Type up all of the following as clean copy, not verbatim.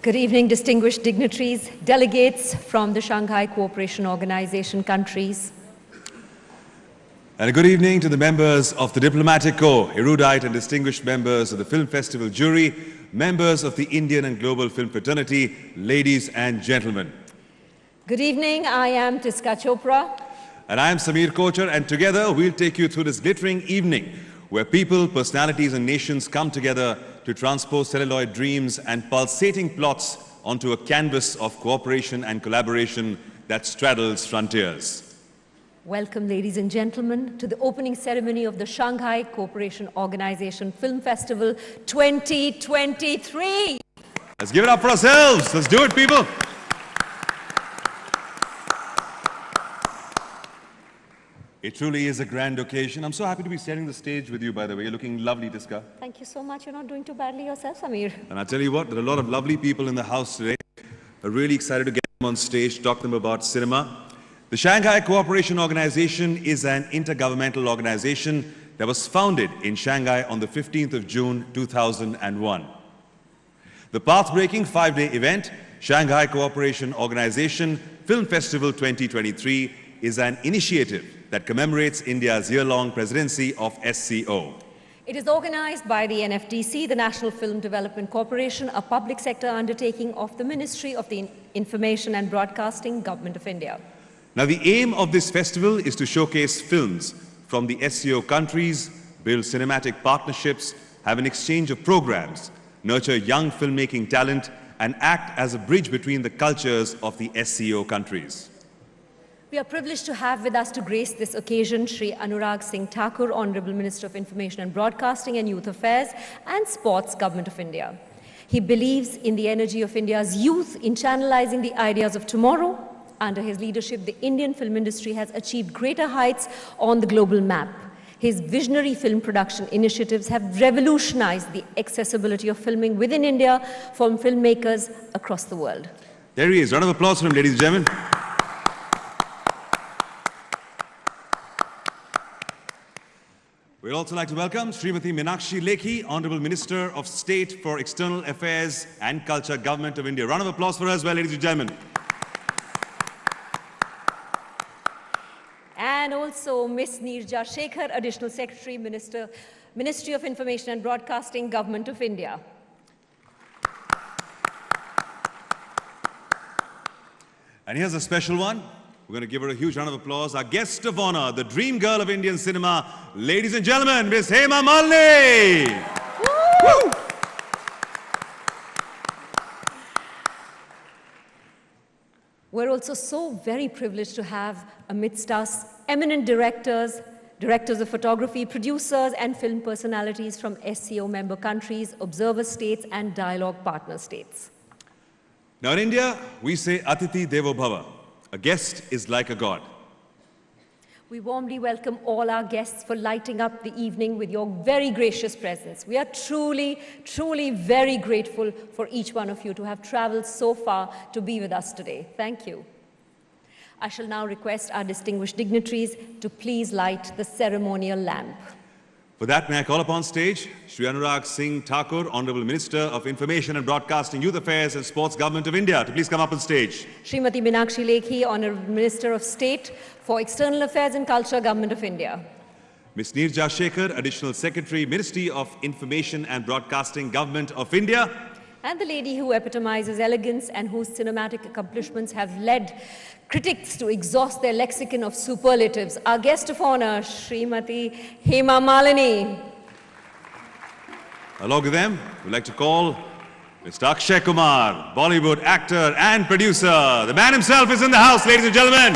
Good evening, distinguished dignitaries, delegates from the Shanghai Cooperation Organization countries. And a good evening to the members of the Diplomatic Corps, erudite and distinguished members of the Film Festival jury, members of the Indian and Global Film Fraternity, ladies and gentlemen. Good evening, I am Tiska Chopra. And I am Samir Kochar, and together we'll take you through this glittering evening where people, personalities and nations come together to transpose celluloid dreams and pulsating plots onto a canvas of cooperation and collaboration that straddles frontiers. Welcome, ladies and gentlemen, to the opening ceremony of the Shanghai Cooperation Organization Film Festival 2023. Let's give it up for ourselves. Let's do it, people. It truly is a grand occasion. I'm so happy to be sharing the stage with you, by the way. You're looking lovely, Tiska. Thank you so much. You're not doing too badly yourself, Samir. And I tell you what, there are a lot of lovely people in the house today. I'm really excited to get them on stage, talk to them about cinema. The Shanghai Cooperation Organization is an intergovernmental organization that was founded in Shanghai on the 15th of June, 2001. The path-breaking 5-day event, Shanghai Cooperation Organization Film Festival 2023, is an initiative that commemorates India's year-long presidency of SCO. It is organized by the NFDC, the National Film Development Corporation, a public sector undertaking of the Ministry of the Information and Broadcasting, Government of India. Now, the aim of this festival is to showcase films from the SCO countries, build cinematic partnerships, have an exchange of programs, nurture young filmmaking talent, and act as a bridge between the cultures of the SCO countries. We are privileged to have with us to grace this occasion Shri Anurag Singh Thakur, Honorable Minister of Information and Broadcasting and Youth Affairs and Sports, Government of India. He believes in the energy of India's youth in channelizing the ideas of tomorrow. Under his leadership, the Indian film industry has achieved greater heights on the global map. His visionary film production initiatives have revolutionized the accessibility of filming within India from filmmakers across the world. There he is. Round of applause for him, ladies and gentlemen. We'd also like to welcome Srimati Meenakshi Lekhi, Honorable Minister of State for External Affairs and Culture, Government of India. Round of applause for her as well, ladies and gentlemen. And also Ms. Neerja Shekhar, Additional Secretary, Ministry of Information and Broadcasting, Government of India. And here's a special one. We're going to give her a huge round of applause. Our guest of honor, the dream girl of Indian cinema, ladies and gentlemen, Ms. Hema Malini. Woo! We're also so very privileged to have amidst us eminent directors, directors of photography, producers, and film personalities from SCO member countries, observer states, and dialogue partner states. Now in India, we say Atiti Devo Bhava. A guest is like a god. We warmly welcome all our guests for lighting up the evening with your very gracious presence. We are truly, truly very grateful for each one of you to have traveled so far to be with us today. Thank you. I shall now request our distinguished dignitaries to please light the ceremonial lamp. For that, may I call upon stage Shri Anurag Singh Thakur, Honorable Minister of Information and Broadcasting, Youth Affairs and Sports, Government of India, to please come up on stage. Srimati Meenakshi Lekhi, Honorable Minister of State for External Affairs and Culture, Government of India. Ms. Neerja Shekhar, Additional Secretary, Ministry of Information and Broadcasting, Government of India. And the lady who epitomizes elegance and whose cinematic accomplishments have led critics to exhaust their lexicon of superlatives. Our guest of honor, Srimati Hema Malini. Along with them, we'd like to call Mr. Akshay Kumar, Bollywood actor and producer. The man himself is in the house, ladies and gentlemen.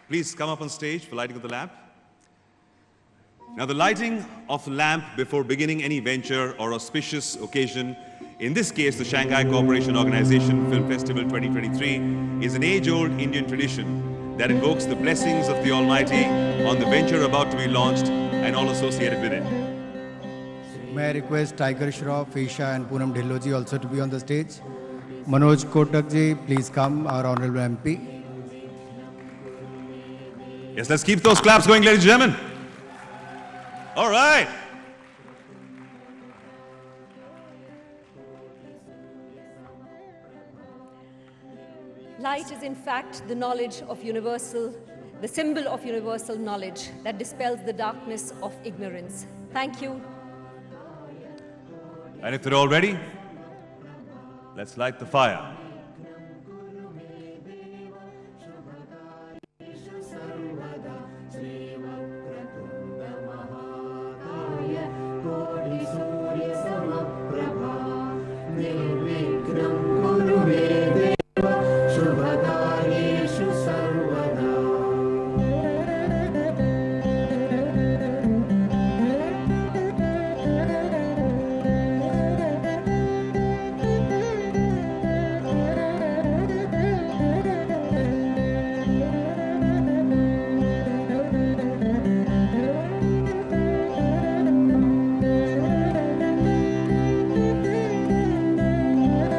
Please come up on stage for lighting of the lamp. Now, the lighting of the lamp before beginning any venture or auspicious occasion, in this case the Shanghai Cooperation Organization Film Festival 2023, is an age-old Indian tradition that invokes the blessings of the Almighty on the venture about to be launched and all associated with it. May I request Tiger Shroff, Isha and Poonam Dhilloji also to be on the stage. Manoj Kotak ji, please come, our Honorable MP. Yes, let's keep those claps going, ladies and gentlemen. All right. Light is in fact the knowledge of universal, the symbol of universal knowledge that dispels the darkness of ignorance. Thank you. And if they're all ready, let's light the fire.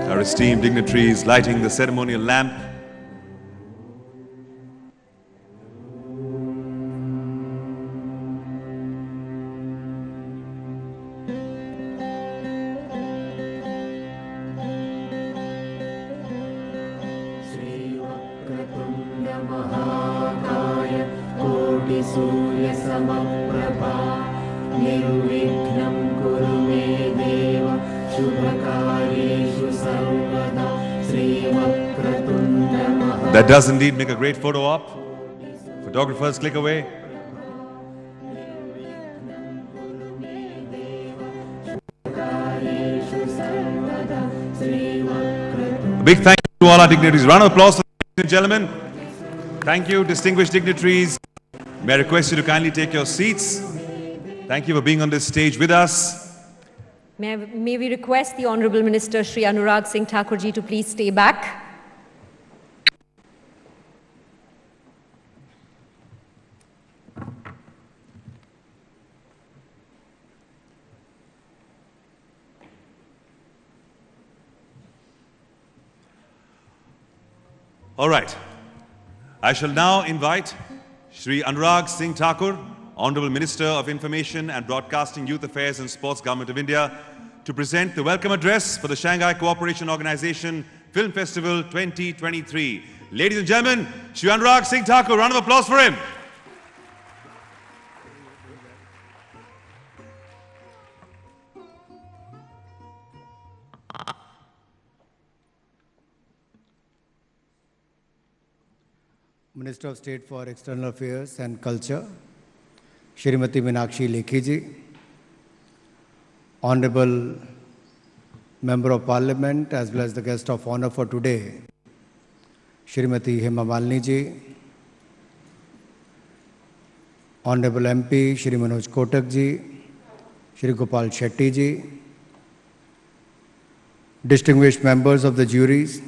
Our esteemed dignitaries lighting the ceremonial lamp. That does indeed make a great photo op. Photographers, click away. A big thank you to all our dignitaries. Round of applause for ladies and gentlemen. Thank you, distinguished dignitaries. May I request you to kindly take your seats. Thank you for being on this stage with us. May we request the Honorable Minister Shri Anurag Singh Thakur ji to please stay back. All right. I shall now invite Shri Anurag Singh Thakur, Honorable Minister of Information and Broadcasting, Youth Affairs and Sports, Government of India, to present the welcome address for the Shanghai Cooperation Organization Film Festival 2023. Ladies and gentlemen, Shri Anurag Singh Thakur, round of applause for him. Minister of State for External Affairs and Culture, Shrimati Meenakshi Lekhi ji, Honorable Member of Parliament as well as the guest of honor for today, Shrimati Hema Malini ji, Honorable MP Shri Manoj Kotak ji, Shri Gopal Shetty ji, distinguished members of the juries,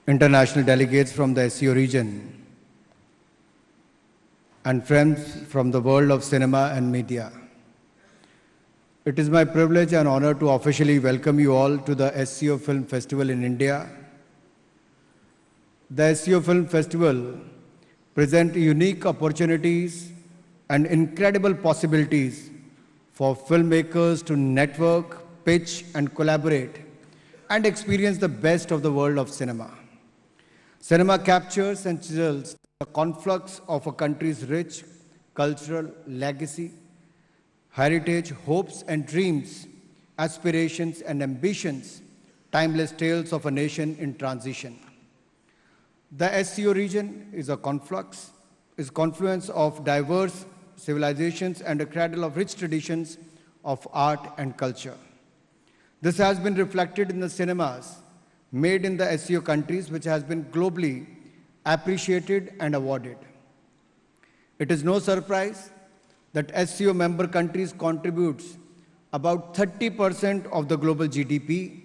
international delegates from the SCO region, and friends from the world of cinema and media. It is my privilege and honor to officially welcome you all to the SCO Film Festival in India. The SCO Film Festival presents unique opportunities and incredible possibilities for filmmakers to network, pitch, and collaborate and experience the best of the world of cinema. Cinema captures and chisels the conflux of a country's rich cultural legacy, heritage, hopes and dreams, aspirations and ambitions, timeless tales of a nation in transition. The SCO region is a confluence of diverse civilizations and a cradle of rich traditions of art and culture. This has been reflected in the cinemas made in the SCO countries, which has been globally appreciated and awarded. It is no surprise that SCO member countries contributes about 30% of the global GDP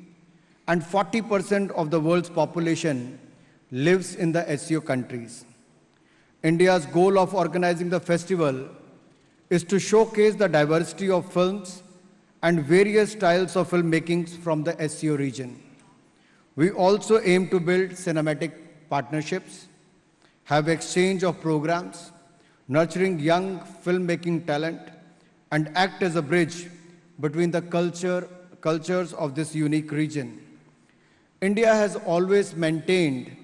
and 40% of the world's population lives in the SCO countries. India's goal of organizing the festival is to showcase the diversity of films and various styles of filmmaking from the SCO region. We also aim to build cinematic partnerships, have exchange of programs, nurturing young filmmaking talent, and act as a bridge between the cultures of this unique region. India has always maintained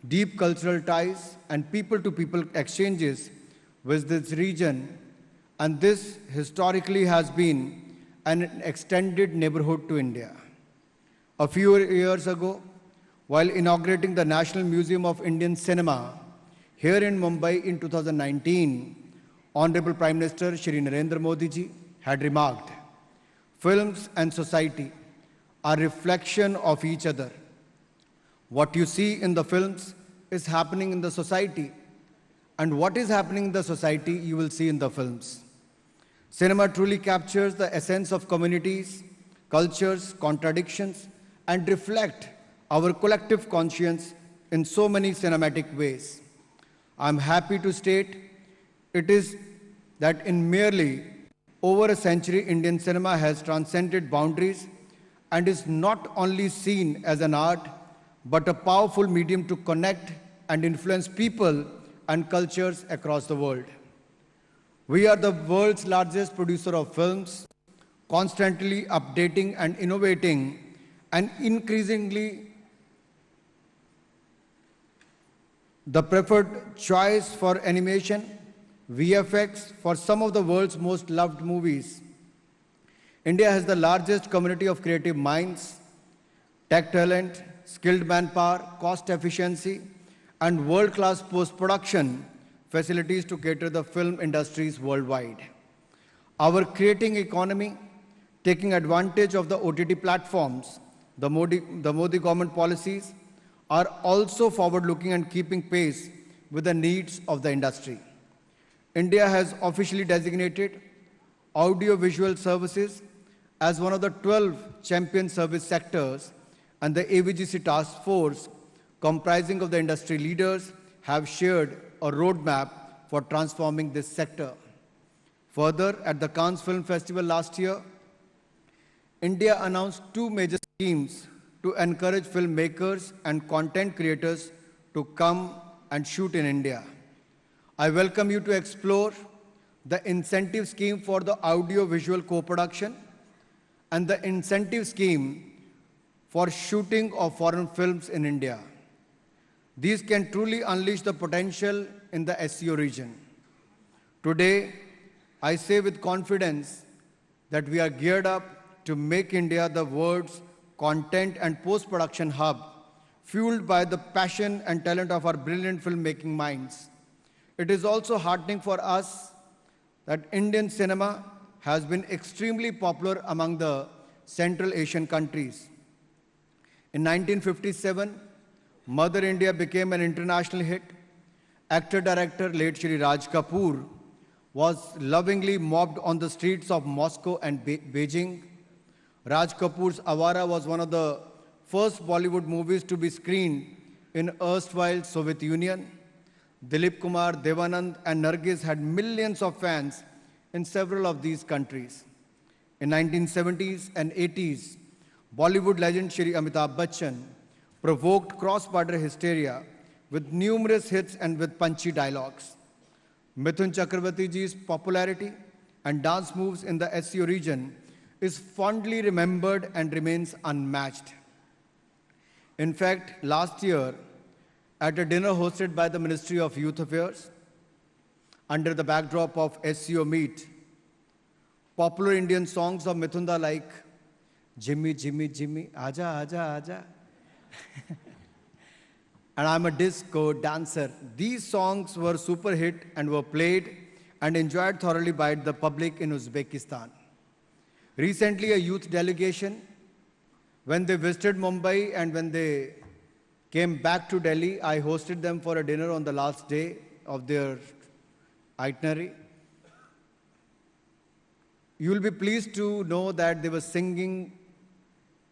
deep cultural ties and people-to-people exchanges with this region, and this historically has been an extended neighborhood to India. A few years ago, while inaugurating the National Museum of Indian Cinema here in Mumbai in 2019, Honorable Prime Minister Shri Narendra Modi ji had remarked, films and society are reflection of each other. What you see in the films is happening in the society, and what is happening in the society you will see in the films. Cinema truly captures the essence of communities, cultures, contradictions, and reflect our collective conscience in so many cinematic ways. I'm happy to state it is that in merely over a century, Indian cinema has transcended boundaries and is not only seen as an art, but a powerful medium to connect and influence people and cultures across the world. We are the world's largest producer of films, constantly updating and innovating, and increasingly the preferred choice for animation, VFX for some of the world's most loved movies. India has the largest community of creative minds, tech talent, skilled manpower, cost efficiency, and world-class post-production facilities to cater the film industries worldwide. Our creating economy, taking advantage of the OTT platforms, the Modi government policies, are also forward-looking and keeping pace with the needs of the industry. India has officially designated audiovisual services as one of the 12 champion service sectors, and the AVGC task force, comprising of the industry leaders, have shared a roadmap for transforming this sector. Further, at the Cannes Film Festival last year, India announced two major schemes to encourage filmmakers and content creators to come and shoot in India. I welcome you to explore the incentive scheme for the audio-visual co-production and the incentive scheme for shooting of foreign films in India. These can truly unleash the potential in the SEO region. Today, I say with confidence that we are geared up to make India the world's content and post-production hub, fueled by the passion and talent of our brilliant filmmaking minds. It is also heartening for us that Indian cinema has been extremely popular among the Central Asian countries. In 1957, Mother India became an international hit. Actor-director late Shri Raj Kapoor was lovingly mobbed on the streets of Moscow and Beijing. Raj Kapoor's Awara was one of the first Bollywood movies to be screened in erstwhile Soviet Union. Dilip Kumar, Devanand, and Nargis had millions of fans in several of these countries. In 1970s and 80s, Bollywood legend Shri Amitabh Bachchan provoked cross-border hysteria with numerous hits and with punchy dialogues. Mithun Chakravarti ji's popularity and dance moves in the SEO region is fondly remembered and remains unmatched. In fact, last year, at a dinner hosted by the Ministry of Youth Affairs, under the backdrop of SEO Meet, popular Indian songs of Mithunda like Jimmy, Jimmy, Jimmy, Aja, Aja, Aja, and I'm a disco dancer. These songs were super hit and were played and enjoyed thoroughly by the public in Uzbekistan. Recently, a youth delegation, when they visited Mumbai and when they came back to Delhi, I hosted them for a dinner on the last day of their itinerary. You will be pleased to know that they were singing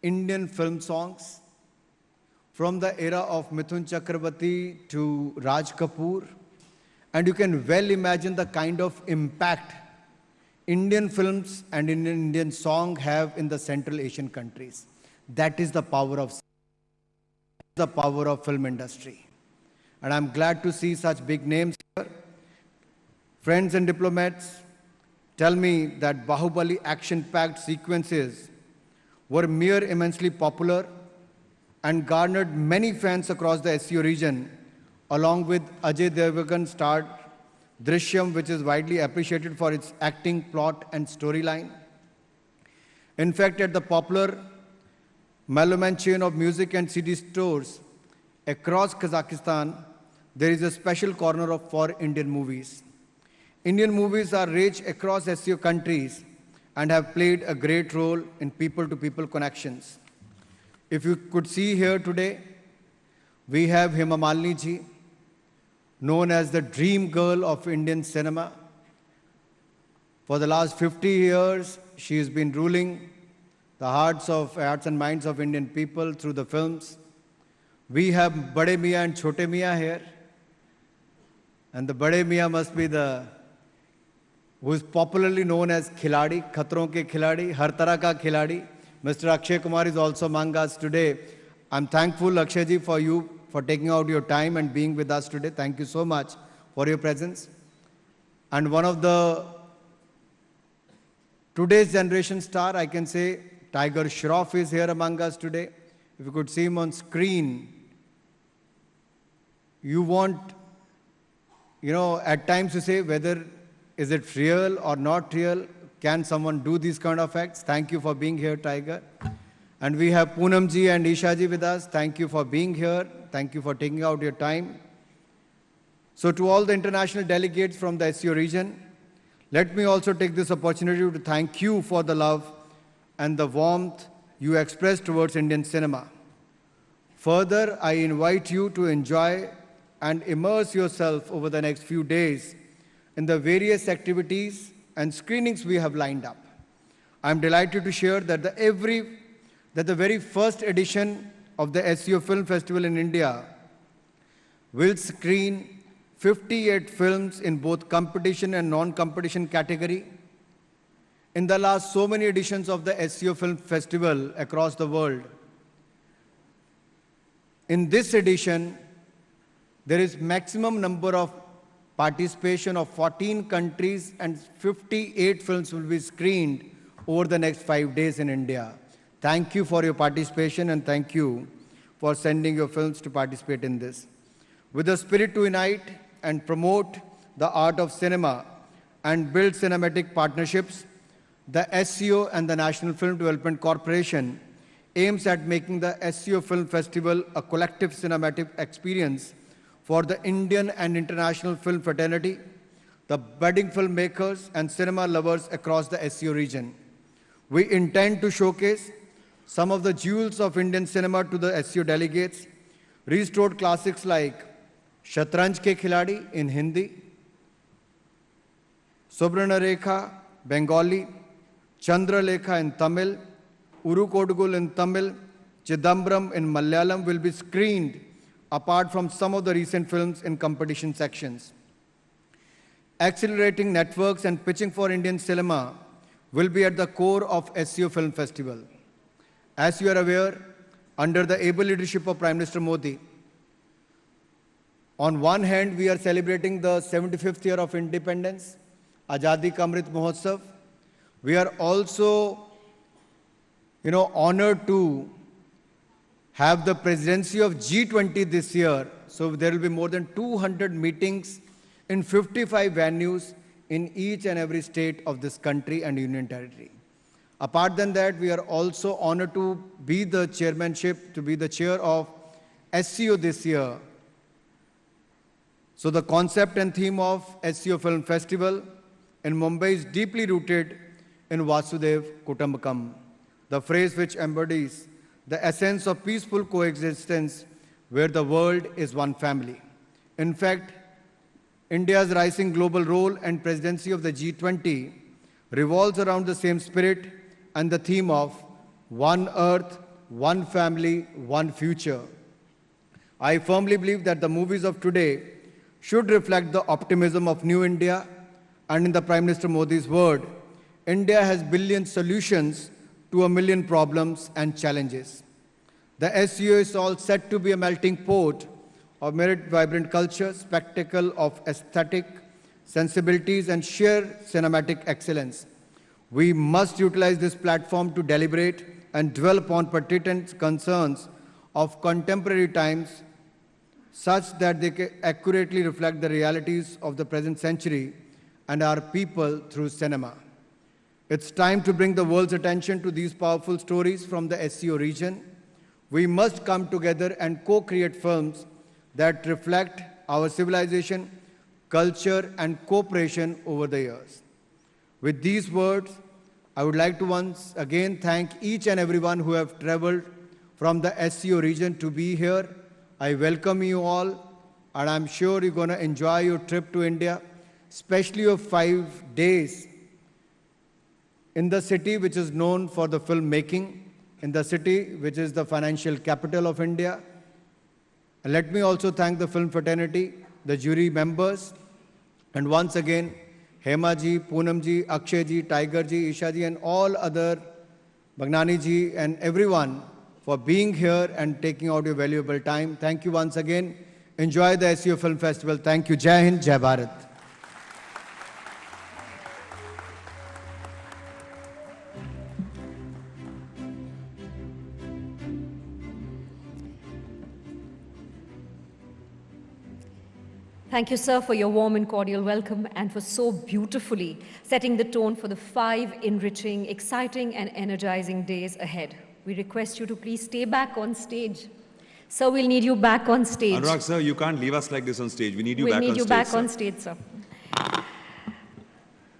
Indian film songs from the era of Mithun Chakravarti to Raj Kapoor. And you can well imagine the kind of impact Indian films and Indian song have in the Central Asian countries. That is the power of film industry. And I'm glad to see such big names here. Friends and diplomats tell me that Bahubali action-packed sequences were mere immensely popular and garnered many fans across the SEO region, along with Ajay Devgan starred Drishyam, which is widely appreciated for its acting, plot, and storyline. In fact, at the popular Meloman chain of music and CD stores across Kazakhstan, there is a special corner for Indian movies. Indian movies are rich across SEO countries and have played a great role in people-to-people connections. If you could see here today, we have Hema Malini ji, known as the dream girl of Indian cinema. For the last 50 years, she has been ruling the hearts and minds of Indian people through the films. We have Bade Mian and Chote Mian here. And the Bade Mian must be who is popularly known as Khiladi, Khatron ke Khiladi, Har Tarah ka Khiladi. Mr. Akshay Kumar is also among us today. I'm thankful, Akshay ji, for you for taking out your time and being with us today. Thank you so much for your presence. And one of today's generation star, I can say, Tiger Shroff is here among us today. If you could see him on screen, you want, at times you say whether is it real or not real. Can someone do these kind of acts? Thank you for being here, Tiger. And we have Poonam ji and Isha ji with us. Thank you for being here. Thank you for taking out your time. So to all the international delegates from the SEO region, let me also take this opportunity to thank you for the love and the warmth you expressed towards Indian cinema. Further, I invite you to enjoy and immerse yourself over the next few days in the various activities and screenings we have lined up. I'm delighted to share that the very first edition of the SEO Film Festival in India will screen 58 films in both competition and non-competition category. In the last so many editions of the SEO Film Festival across the world, in this edition, there is maximum number of participation of 14 countries and 58 films will be screened over the next 5 days in India. Thank you for your participation and thank you for sending your films to participate in this. With a spirit to unite and promote the art of cinema and build cinematic partnerships, the SEO and the National Film Development Corporation aims at making the SEO Film Festival a collective cinematic experience for the Indian and international film fraternity, the budding filmmakers and cinema lovers across the SEO region. We intend to showcase some of the jewels of Indian cinema to the SEO delegates, restored classics like Shatranj Ke Khiladi in Hindi, Subrana Rekha, Bengali, Chandra Lekha in Tamil, Uru Kodugul in Tamil, Chidambaram in Malayalam will be screened apart from some of the recent films in competition sections. Accelerating networks and pitching for Indian cinema will be at the core of SEO Film Festival. As you are aware, under the able leadership of Prime Minister Modi, on one hand, we are celebrating the 75th year of independence, Azadi Ka Amrit Mahotsav. We are also, honored to have the presidency of G20 this year. So there will be more than 200 meetings in 55 venues in each and every state of this country and union territory. Apart than that, we are also honored to be the chair of SEO this year. So the concept and theme of SEO Film Festival in Mumbai is deeply rooted in Vasudev Kutumbakam, the phrase which embodies the essence of peaceful coexistence where the world is one family. In fact, India's rising global role and presidency of the G20 revolves around the same spirit and the theme of one earth, one family, one future. I firmly believe that the movies of today should reflect the optimism of New India, and in the Prime Minister Modi's word, India has billion solutions to a million problems and challenges. The SEO is all set to be a melting pot of merit vibrant culture, spectacle of aesthetic sensibilities and sheer cinematic excellence. We must utilize this platform to deliberate and dwell upon pertinent concerns of contemporary times such that they accurately reflect the realities of the present century and our people through cinema. It's time to bring the world's attention to these powerful stories from the SCO region. We must come together and co-create films that reflect our civilization, culture, and cooperation over the years. With these words, I would like to once again thank each and everyone who have traveled from the SCO region to be here. I welcome you all, and I'm sure you're going to enjoy your trip to India, especially your 5 days in the city which is known for the filmmaking, in the city which is the financial capital of India. And let me also thank the film fraternity, the jury members, and once again, Hema ji, Poonam ji, Akshay ji, Tiger ji, Isha ji, and all other, Bhagnani ji, and everyone for being here and taking out your valuable time. Thank you once again. Enjoy the SCO Film Festival. Thank you. Jai Hind, Jai Bharat. Thank you, sir, for your warm and cordial welcome and for so beautifully setting the tone for the 5 enriching, exciting, and energizing days ahead. We request you to please stay back on stage. Sir, we'll need you back on stage. Anurag, sir, you can't leave us like this on stage. We need you back on stage. We'll need you back on stage, sir.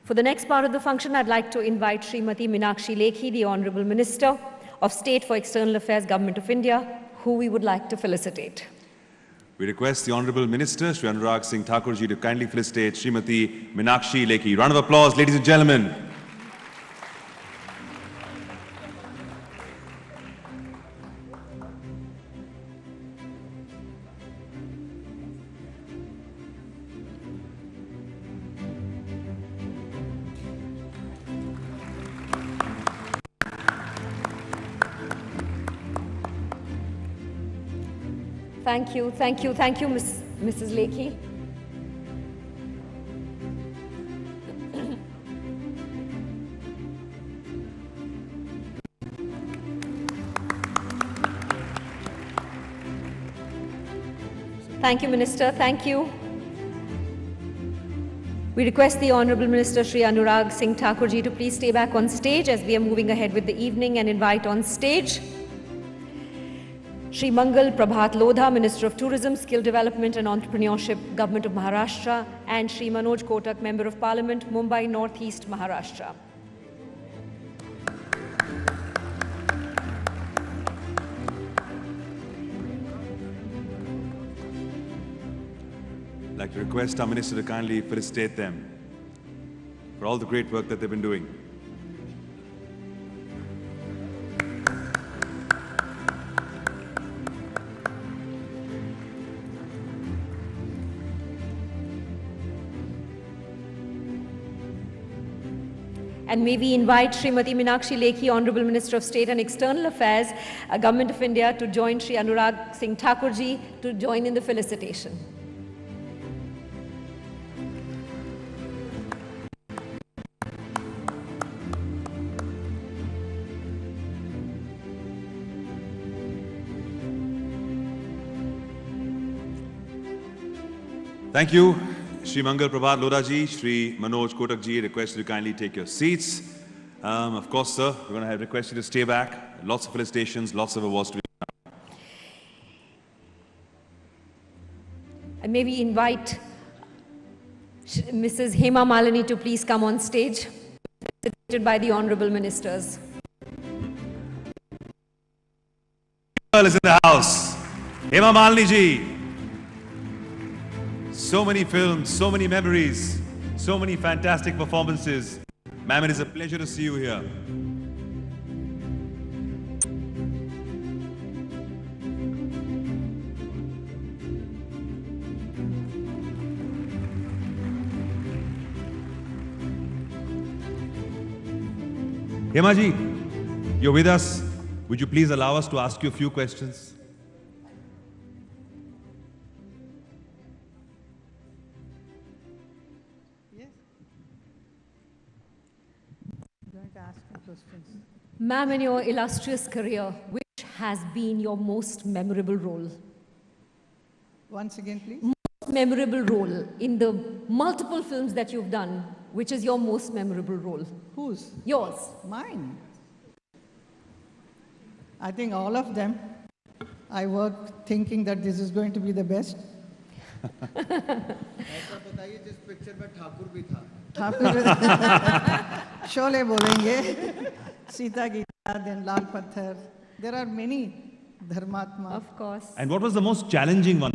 For the next part of the function, I'd like to invite Srimati Meenakshi Lekhi, the Honorable Minister of State for External Affairs, Government of India, who we would like to felicitate. We request the Honorable Minister, Shri Anurag Singh Thakur ji, to kindly felicitate Srimati Meenakshi Lekhi. Round of applause, ladies and gentlemen. Thank you, thank you, thank you, Mrs. Lekhi. Thank you, Minister. Thank you. We request the Honorable Minister Shri Anurag Singh Thakur ji to please stay back on stage as we are moving ahead with the evening, and invite on stage Shri Mangal Prabhat Lodha, Minister of Tourism, Skill Development and Entrepreneurship, Government of Maharashtra, and Shri Manoj Kotak, Member of Parliament, Mumbai Northeast, Maharashtra. I'd like to request our Minister to kindly felicitate them for all the great work that they've been doing. And may we invite Srimati Meenakshi Lekhi, Honorable Minister of State and External Affairs, Government of India, to join Shri Anurag Singh Thakur ji to join in the felicitation. Thank you, Shri Mangal Prabhat Lodha ji, Shri Manoj Kotak ji. Request you to kindly take your seats. Of course, sir, we're going to request you to stay back. Lots of felicitations, lots of awards to be. And may we invite Mrs. Hema Malini to please come on stage, felicitated by the Honorable Ministers. Girl is in the house. Hema Malini ji. So many films, so many memories, so many fantastic performances. Ma'am, it is a pleasure to see you here. Hema ji, you're with us. Would you please allow us to ask you a few questions? Ma'am, in your illustrious career, which has been your most memorable role? Once again, please. Memorable role in the multiple films that you've done, which is your most memorable role? Whose? Yours. Mine. I think all of them. I worked thinking that this is going to be the best. ऐसा बताइए जिस picture में ठाकुर भी था ठाकुर शोले बोलेंगे, Sita Gita, then लाल पत्थर. There are many धर्मात्मा. Of course. And what was the most challenging one?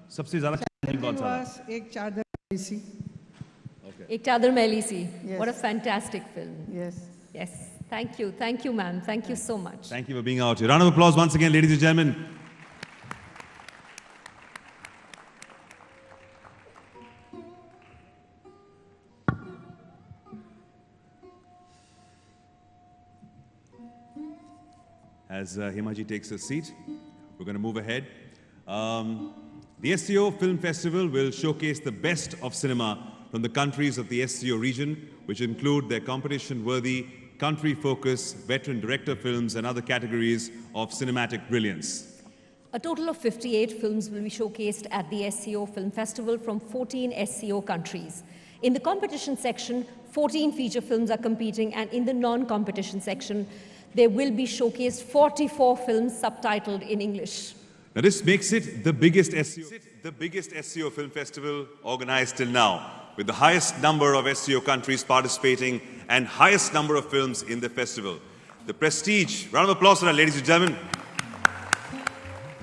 सबसे ज़्यादा challenging कौन It सा था? was एक चादर ऐसी. Ek Chadar Mein Li Si. Yes. What a fantastic film. Yes. Yes. Thank you, ma'am. Thank you so much. Thank you for being out here. Round of applause once again, ladies and gentlemen. As Himaji takes a seat, we're going to move ahead. The SCO Film Festival will showcase the best of cinema from the countries of the SCO region, which include their competition-worthy, country-focused, veteran director films and other categories of cinematic brilliance. A total of 58 films will be showcased at the SCO Film Festival from 14 SCO countries. In the competition section, 14 feature films are competing, and in the non-competition section, there will be showcased 44 films subtitled in English. Now this makes it the biggest SCO Film Festival organized till now, with the highest number of SCO countries participating and highest number of films in the festival. The prestige, round of applause for that, ladies and gentlemen.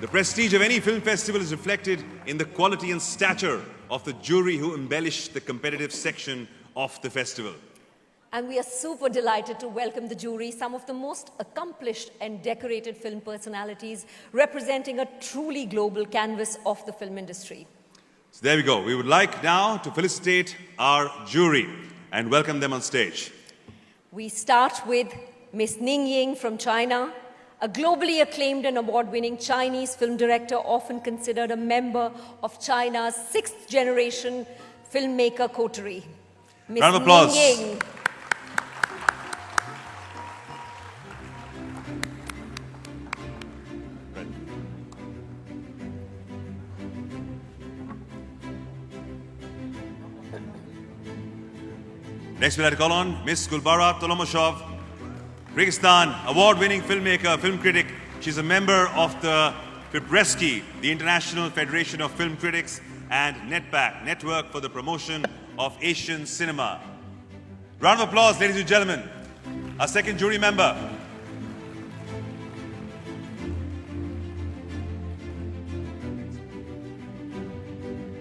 The prestige of any film festival is reflected in the quality and stature of the jury who embellish the competitive section of the festival. And we are super delighted to welcome the jury, some of the most accomplished and decorated film personalities representing a truly global canvas of the film industry. So there we go. We would like now to felicitate our jury and welcome them on stage. We start with Miss Ning Ying from China, a globally acclaimed and award-winning Chinese film director, often considered a member of China's sixth-generation filmmaker coterie. Miss Round of applause. Ning Ying. Next we'd like to call on Miss Gulbara Tolomoshov, Kyrgyzstan, award-winning filmmaker, film critic. She's a member of the Fibreski, the International Federation of Film Critics, and NetPAC, Network for the Promotion of Asian Cinema. Round of applause, ladies and gentlemen. Our second jury member.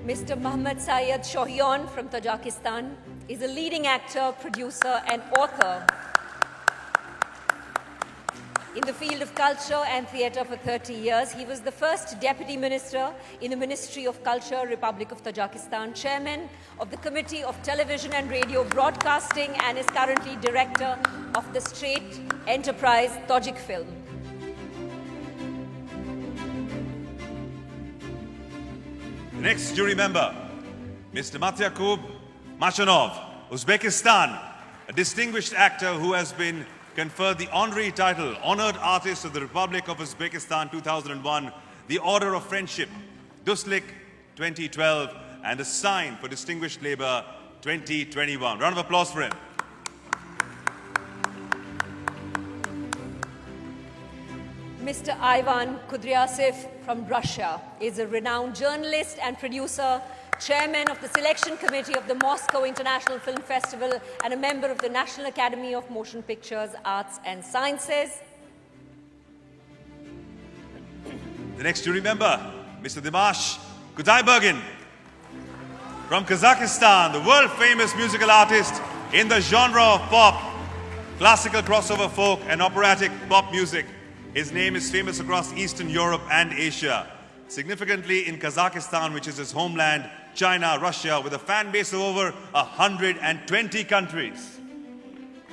Mr. Mohammad Syed Shohyon from Tajikistan is a leading actor, producer, and author in the field of culture and theatre for 30 years. He was the first Deputy Minister in the Ministry of Culture, Republic of Tajikistan, Chairman of the Committee of Television and Radio Broadcasting, and is currently Director of the State Enterprise Tajik Film. The next jury member, Mr. Matyakub Machanov, Uzbekistan, a distinguished actor who has been conferred the honorary title, Honored Artist of the Republic of Uzbekistan 2001, the Order of Friendship, Duslik 2012, and the Sign for Distinguished Labor 2021. Round of applause for him. Mr. Ivan Kudryasov from Russia is a renowned journalist and producer, chairman of the selection committee of the Moscow International Film Festival, and a member of the National Academy of Motion Pictures, Arts and Sciences. The next jury member, Mr. Dimash Kudaibergen from Kazakhstan, the world-famous musical artist in the genre of pop, classical crossover folk, and operatic pop music. His name is famous across Eastern Europe and Asia. Significantly in Kazakhstan, which is his homeland, China, Russia, with a fan base of over 120 countries.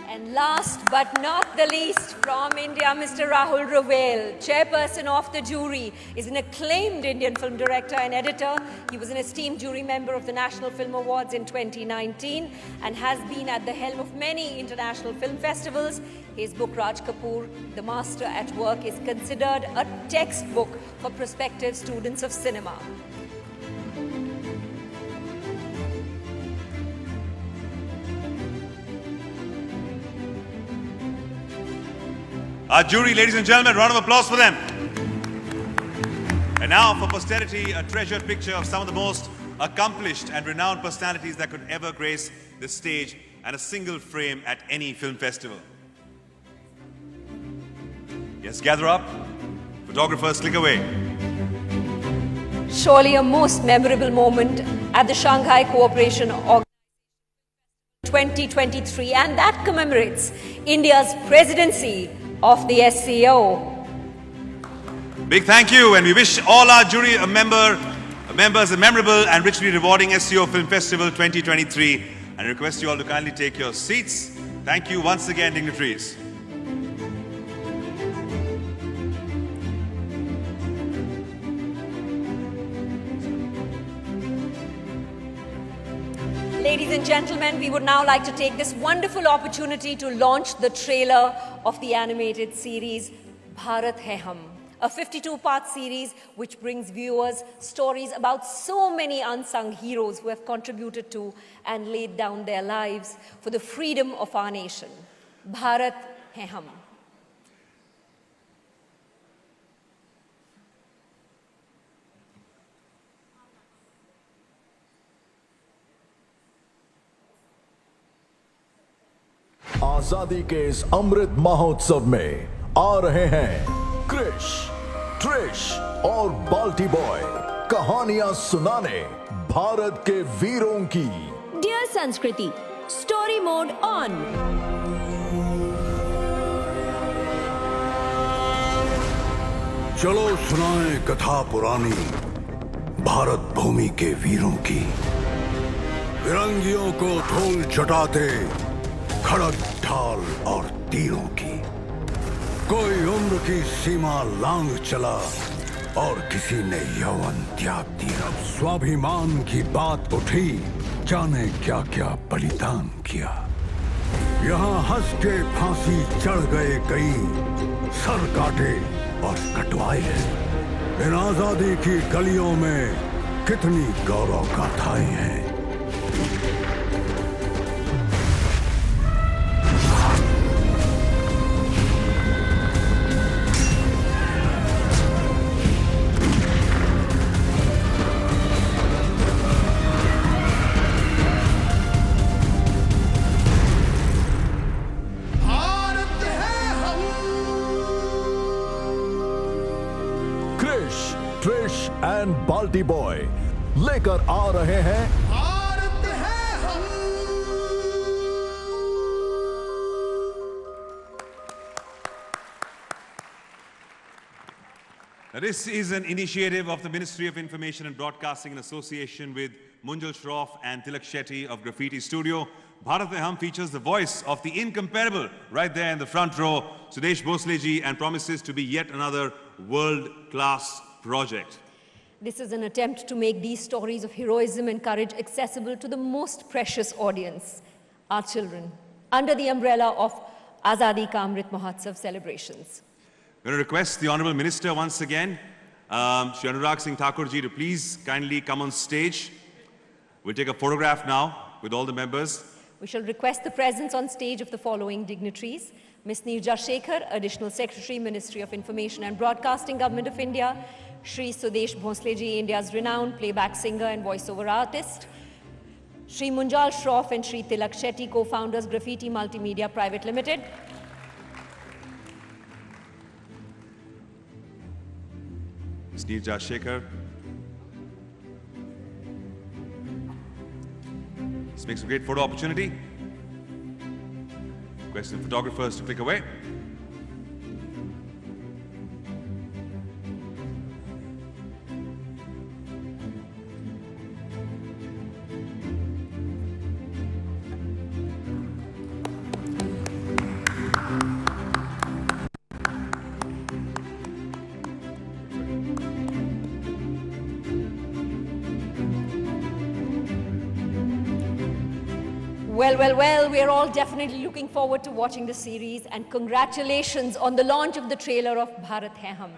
And last but not the least, from India, Mr. Rahul Ravel, chairperson of the jury, is an acclaimed Indian film director and editor. He was an esteemed jury member of the National Film Awards in 2019 and has been at the helm of many international film festivals. His book, Raj Kapoor, The Master at Work, is considered a textbook for prospective students of cinema. Our jury, ladies and gentlemen, round of applause for them. And now for posterity, a treasured picture of some of the most accomplished and renowned personalities that could ever grace the stage and a single frame at any film festival. Yes, gather up. Photographers, click away. Surely a most memorable moment at the Shanghai Cooperation Organization 2023, and that commemorates India's presidency of the SCO. Big thank you, and we wish all our jury members a memorable and richly rewarding SCO Film Festival 2023, and request you all to kindly take your seats. Thank you once again, dignitaries. Ladies and gentlemen, we would now like to take this wonderful opportunity to launch the trailer of the animated series Bharat Hai Hum, a 52-part series which brings viewers stories about so many unsung heroes who have contributed to and laid down their lives for the freedom of our nation. Bharat Hai Hum. आजादी के इस अमृत महोत्सव में आ रहे हैं Krrish, Trish और बाल्टी boy कहानियां सुनाने भारत के वीरों की। डियर संस्कृति, स्टोरी मोड ऑन। चलो सुनाएं कथा पुरानी भारत भूमि के वीरों की। फिरंगियों को धूल चटाते खड़ग ढाल और तीरों की। कोई उम्र की सीमा लांघ चला और किसी ने यौवन त्याग दिया। स्वाभिमान की बात उठी, जाने क्या क्या बलिदान किया। यहाँ हंस के फांसी चढ़ गए कई, सर काटे और कटवाए हैं। इन आजादी की गलियों में कितनी गौरव गाथाएं हैं। ट्रिश एंड बाल्टी बॉय लेकर आ रहे हैं भारत है हम। Now, this is an initiative of the Ministry of Information and Broadcasting in association with Munjal Shroff and Tilak Shetty of Graffiti Studio. Bharat Hai Hum features the voice of the incomparable right there in the front row, Sudesh Bhosleji, and promises to be yet another world-class project. This is an attempt to make these stories of heroism and courage accessible to the most precious audience, our children, under the umbrella of Azadi Ka Amrit Mahotsav celebrations. I'm going to request the Honourable Minister once again, Shri Anurag Singh Thakur ji, to please kindly come on stage. We'll take a photograph now with all the members. We shall request the presence on stage of the following dignitaries: Ms. Neerja Shekhar, Additional Secretary, Ministry of Information and Broadcasting, Government of India; Shri Sudesh Bhosleji, India's renowned playback singer and voiceover artist; Shri Munjal Shroff and Shri Tilak Shetty, co-founders, Graffiti Multimedia Private Limited; Ms. Neerja Shekhar. This makes a great photo opportunity. Request the photographers to click away. Well, we're all definitely looking forward to watching the series, and congratulations on the launch of the trailer of Bharat Hai Hum,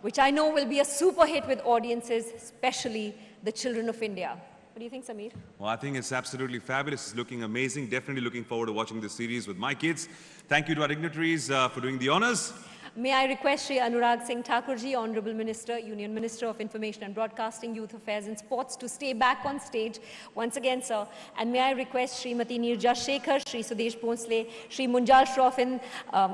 which I know will be a super hit with audiences, especially the children of India. What do you think, Sameer? Well, I think it's absolutely fabulous. It's looking amazing. Definitely looking forward to watching this series with my kids. Thank you to our dignitaries for doing the honors. May I request Shri Anurag Singh Thakurji, Honorable Minister, Union Minister of Information and Broadcasting, Youth Affairs and Sports, to stay back on stage once again, sir. And may I request Srimati Neerja Shekhar, Shri Sudesh Bhonsle, Shri Munjal Shroff.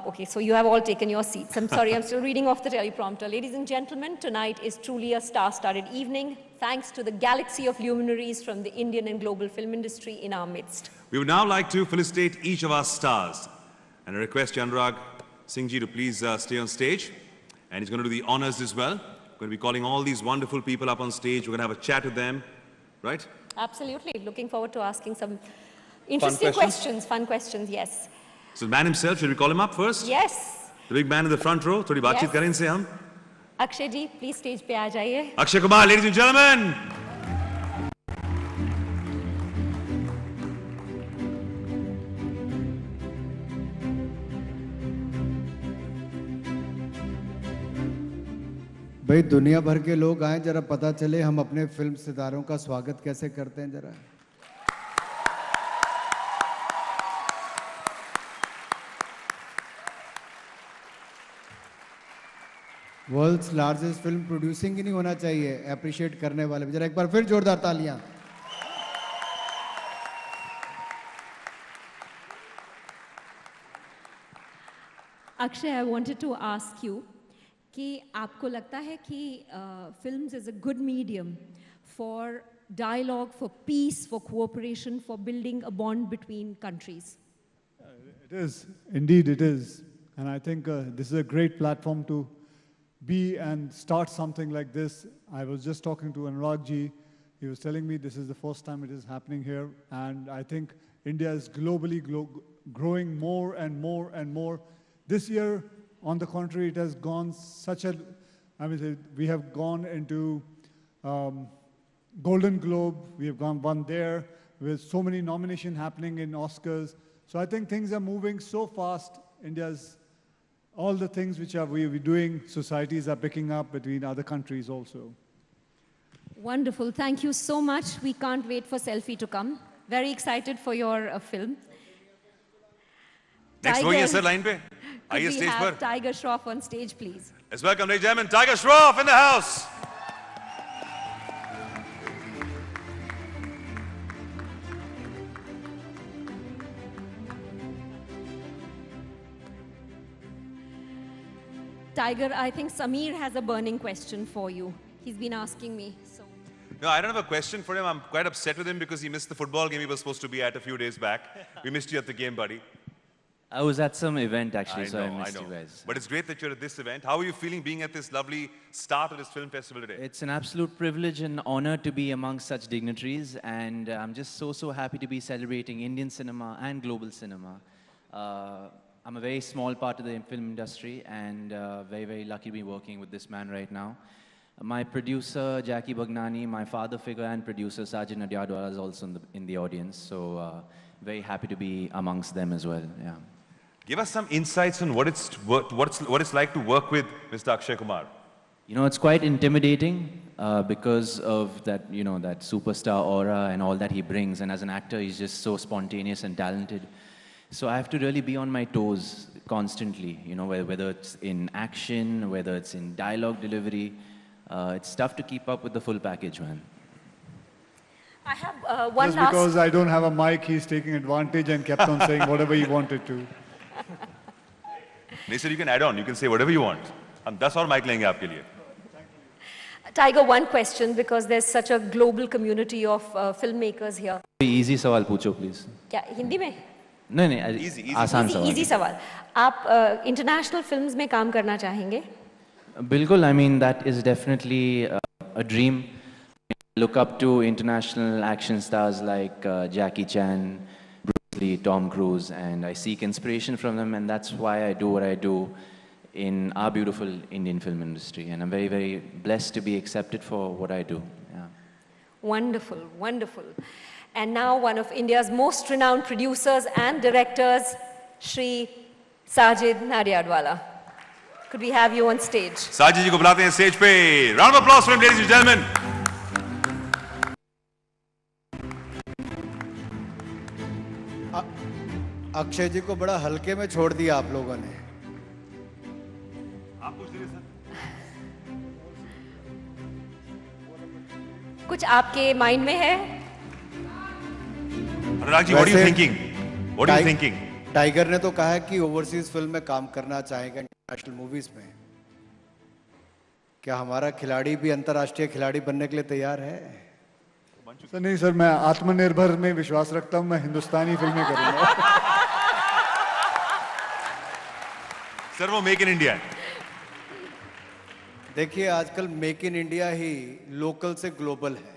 Okay, so you have all taken your seats. I'm sorry, I'm still reading off the teleprompter. Ladies and gentlemen, tonight is truly a star-studded evening, thanks to the galaxy of luminaries from the Indian and global film industry in our midst. We would now like to felicitate each of our stars. And I request Anurag Singh ji to please stay on stage. And he's going to do the honors as well. We're going to be calling all these wonderful people up on stage. We're going to have a chat with them, right? Absolutely. Looking forward to asking some interesting questions. Fun questions, yes. So the man himself, should we call him up first? Yes. The big man in the front row. Thodi baatcheet kare inse hum. Akshay ji, please stage pe aa jaiye. Akshay Kumar, ladies and gentlemen. भाई दुनिया भर के लोग आए, जरा पता चले हम अपने फिल्म सितारों का स्वागत कैसे करते हैं जरा. वर्ल्ड्स लार्जेस्ट फिल्म प्रोड्यूसिंग ही नहीं होना चाहिए, अप्रिशिएट करने वाले भी. जरा एक बार फिर जोरदार तालियां. Akshay, I wanted to ask you कि आपको लगता है कि films is a good medium for dialogue, for peace, for cooperation, for building a bond between countries? It is, indeed it is. And I think this is a great platform to be and start something like this. I was just talking to Anurag ji. He was telling me this is the first time it is happening here. And I think India is globally growing more and more and more. This year, on the contrary, it has gone we have gone into Golden Globe. We have won there with so many nominations happening in Oscars. So I think things are moving so fast. All the things which we're doing, societies are picking up between other countries also. Wonderful. Thank you so much. We can't wait for Selfie to come. Very excited for your film. Next one is line pe. Could we have Tiger Shroff on stage, please? Let's welcome, ladies and gentlemen, Tiger Shroff in the house. Tiger, I think Sameer has a burning question for you. He's been asking me. No, I don't have a question for him. I'm quite upset with him because he missed the football game he was supposed to be at a few days back. We missed you at the game, buddy. I was at some event actually, so I missed you guys. But it's great that you're at this event. How are you feeling being at this lovely start of this film festival today? It's an absolute privilege and honor to be amongst such dignitaries, and I'm just so happy to be celebrating Indian cinema and global cinema. I'm a very small part of the film industry, and very lucky to be working with this man right now. My producer, Jackie Bagnani, my father figure and producer, Sajid Nadyadwala, is also in the audience, so very happy to be amongst them as well. Yeah. Give us some insights on what it's like to work with Mr. Akshay Kumar. You know, it's quite intimidating because of that, that superstar aura and all that he brings. And as an actor, he's just so spontaneous and talented. So I have to really be on my toes constantly, whether it's in action, whether it's in dialogue delivery. It's tough to keep up with the full package, man. I have one Just because I don't have a mic, he's taking advantage and kept on saying whatever he wanted to. They said you can add on, you can say whatever you want. That's all mic lenge aapke liye. Tiger, one question, because there's such a global community of filmmakers here. Easy सवाल पूछो, please. क्या हिंदी में? नहीं, आसान सवाल. Easy सवाल. आप international films में काम करना चाहेंगे? बिल्कुल, I mean that is definitely a dream. I look up to international action stars like Jackie Chan, Bruce Lee, Tom Cruise, and I seek inspiration from them, and that's why I do what I do in our beautiful Indian film industry. And I'm very blessed to be accepted for what I do. Yeah. Wonderful, wonderful. And now one of India's most renowned producers and directors, Shri Sajid Nadiadwala. Could we have you on stage? Sajid ji ko bulate hain stage pe. Round of applause for him, ladies and gentlemen. Akshay जी को बड़ा हल्के में छोड़ दिया आप लोगों ने। आप पूछ लीजिए सर। कुछ आपके माइंड में है? Anurag ji, what are you thinking? What are you thinking? Tiger ने तो कहा है कि ओवरसीज फिल्म में काम करना चाहेगा, इंटरनेशनल मूवीज में। क्या हमारा खिलाड़ी भी अंतर्राष्ट्रीय खिलाड़ी बनने के लिए तैयार है? सर नहीं सर, मैं आत्मनिर्भर में विश्वास रखता हूं, मैं हिंदुस्तानी फिल्में करूंगा। सर वो मेक इन इंडिया है। देखिए आजकल make in India he local से ग्लोबल है।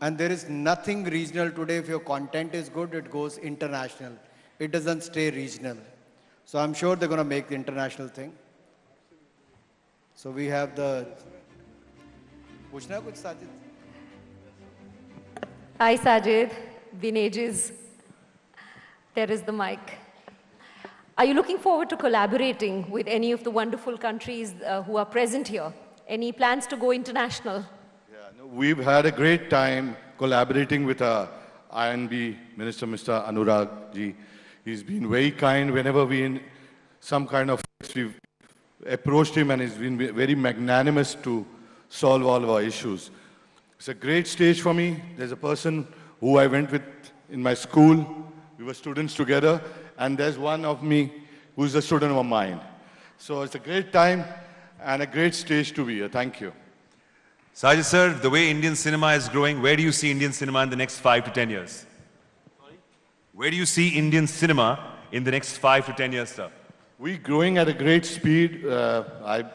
And there is nothing regional today. If your content is good, it goes international. It doesn't stay regional. So I'm sure they're going to make the international thing. So we have the... पूछना है कुछ Sajid? Hi Sajid, been ages. There is the mic. Are you looking forward to collaborating with any of the wonderful countries who are present here? Any plans to go international? We've had a great time collaborating with our INB Minister, Mr. Anurag ji. He's been very kind whenever we in some kind of, we've approached him and he's been very magnanimous to solve all of our issues. It's a great stage for me. There's a person who I went with in my school. We were students together, and there's one of me who's a student of mine. So it's a great time and a great stage to be here. Thank you. Sajid sir, the way Indian cinema is growing, where do you see Indian cinema in the next 5 to 10 years? Sorry? Where do you see Indian cinema in the next 5 to 10 years, sir? We're growing at a great speed. I've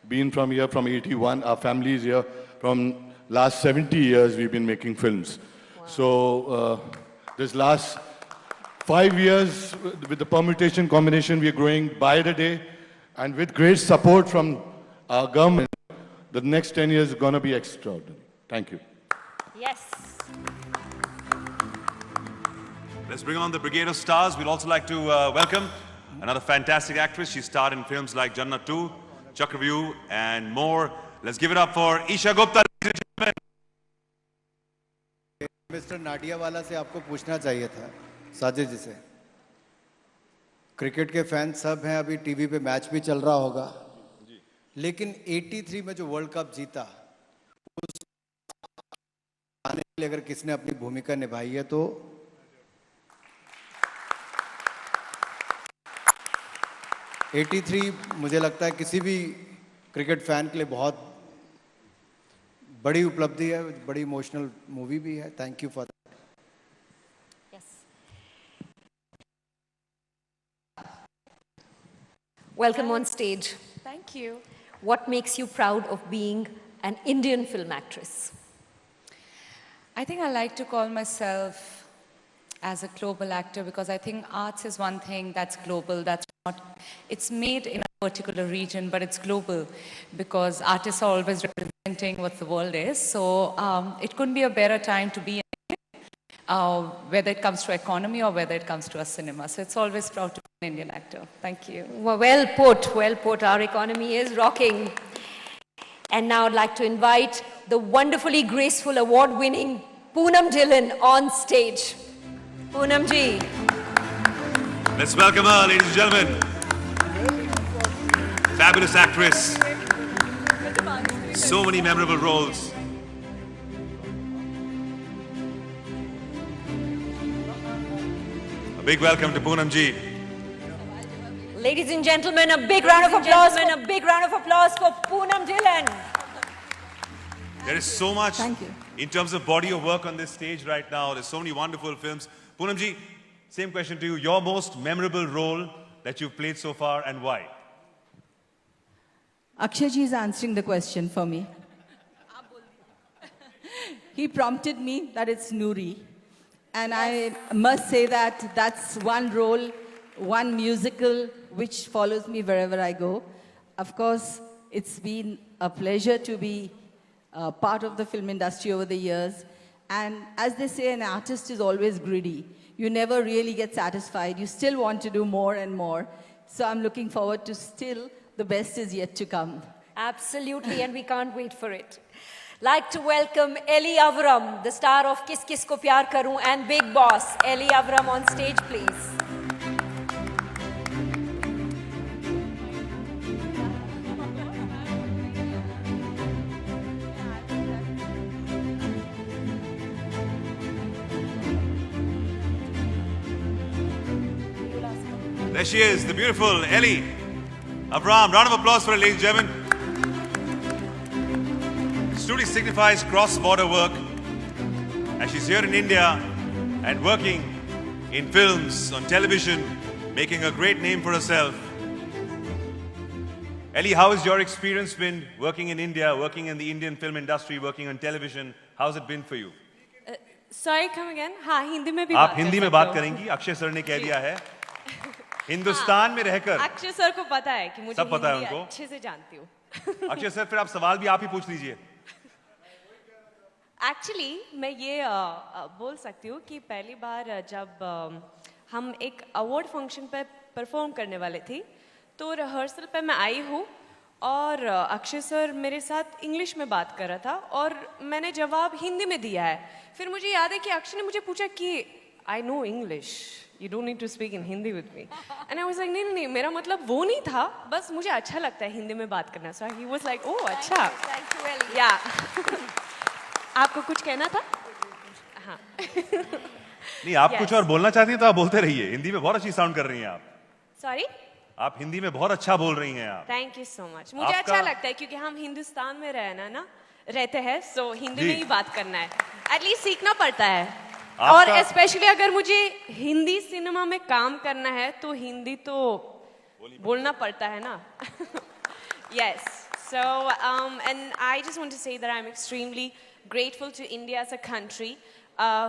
been from here from 81. Our family is here. From last 70 years, we've been making films. Wow. So this last 5 years, with the permutation combination, we're growing by the day. And with great support from our government, the next 10 years is going to be extraordinary. Thank you. Yes. Let's bring on the Brigade of Stars. We'd also like to welcome another fantastic actress. She starred in films like Jannat 2, Chakravyuh, and more. Let's give it up for Isha Gupta. Mister Nadiadwala से आपको पूछना चाहिए था, साजिद जी से। Cricket के fan सब हैं, अभी टीवी पे मैच भी चल रहा होगा, लेकिन 83 में जो वर्ल्ड कप जीता, उस आने के लिए अगर किसने अपनी भूमिका निभाई है तो 83 मुझे लगता है किसी भी क्रिकेट फैन के लिए बहुत बड़ी उपलब्धि है, बड़ी इमोशनल मूवी भी है। Thank you for that. Yes. Welcome on stage. Thank you. What makes you proud of being an Indian film actress? I think I like to call myself as a global actor because I think arts is one thing that's global, that's not, it's made in a particular region, but it's global because artists are always representing what the world is. So it couldn't be a better time to be in whether it comes to economy or whether it comes to a cinema. So it's always proud to be an Indian actor. Thank you. Well put, well put. Our economy is rocking. And now I'd like to invite the wonderfully graceful award-winning Poonam Dhillon on stage. Poonam ji. Let's welcome her, ladies and gentlemen. Fabulous actress. So many memorable roles. A big welcome to Poonam ji. Ladies and gentlemen, a big round of applause for Poonam Dhillon. There is so much in terms of body of work on this stage right now. There's so many wonderful films. Poonam ji, same question to you. Your most memorable role that you've played so far and why? Akshay ji is answering the question for me. He prompted me that it's Noori. And I must say that that's one role, one musical which follows me wherever I go. Of course, it's been a pleasure to be part of the film industry over the years. And as they say, an artist is always greedy. You never really get satisfied. You still want to do more and more. So I'm looking forward to still the best is yet to come. Absolutely, and we can't wait for it. Like to welcome Ellie Avram, the star of Kis Kis Ko Pyar Karoon and Big Boss. Ellie Avram on stage, please. There she is, the beautiful Ellie Avram. Round of applause for her, ladies and gentlemen. This truly signifies cross-border work, as she's here in India and working in films, on television, making a great name for herself. Ellie, how has your experience been working in India, working in the Indian film industry, working on television? How's it been for you? Sorry, come again? हाँ, हिंदी में भी आप बात हिंदी कर में सकते बात हो। करेंगी, अक्षय सर ने कह दिया है। हिंदुस्तान में रहकर अक्षय सर को पता है कि मुझे सब पता है हिंदी उनको। अच्छे से जानती हूँ। अक्षय सर, फिर आप सवाल भी आप ही पूछ लीजिए। एक्चुअली मैं ये बोल सकती हूँ कि पहली बार जब हम एक अवार्ड फंक्शन पे परफॉर्म करने वाले थे, तो रिहर्सल पे मैं आई हूँ और अक्षय सर मेरे साथ इंग्लिश में बात कर रहा था और मैंने जवाब हिंदी में दिया है। फिर मुझे याद है कि अक्षय ने मुझे पूछा कि I know English, you don't need to speak in Hindi with me. And I was like, नहीं, मेरा मतलब वो नहीं था, बस मुझे अच्छा लगता है हिंदी में बात करना. So he was like, oh, अच्छा. Thank you, Ellie. Yeah. आपको कुछ कहना था? हाँ. नहीं, आप कुछ और बोलना चाहती हैं तो आप बोलते रहिए। हिंदी में बहुत अच्छी साउंड कर रही हैं आप। Sorry? आप हिंदी में बहुत अच्छा बोल रही हैं आप। Thank you so much. मुझे अच्छा लगता है क्योंकि हम हिंदुस्तान में रहते हैं, so हिंदी में ही बात करना है. At least सीखना पड़ता है. और स्पेशली अगर मुझे हिंदी सिनेमा में काम करना है तो हिंदी तो बोलना पड़ता है ना. Yes. So and I just want to say that I'm extremely grateful to India as a country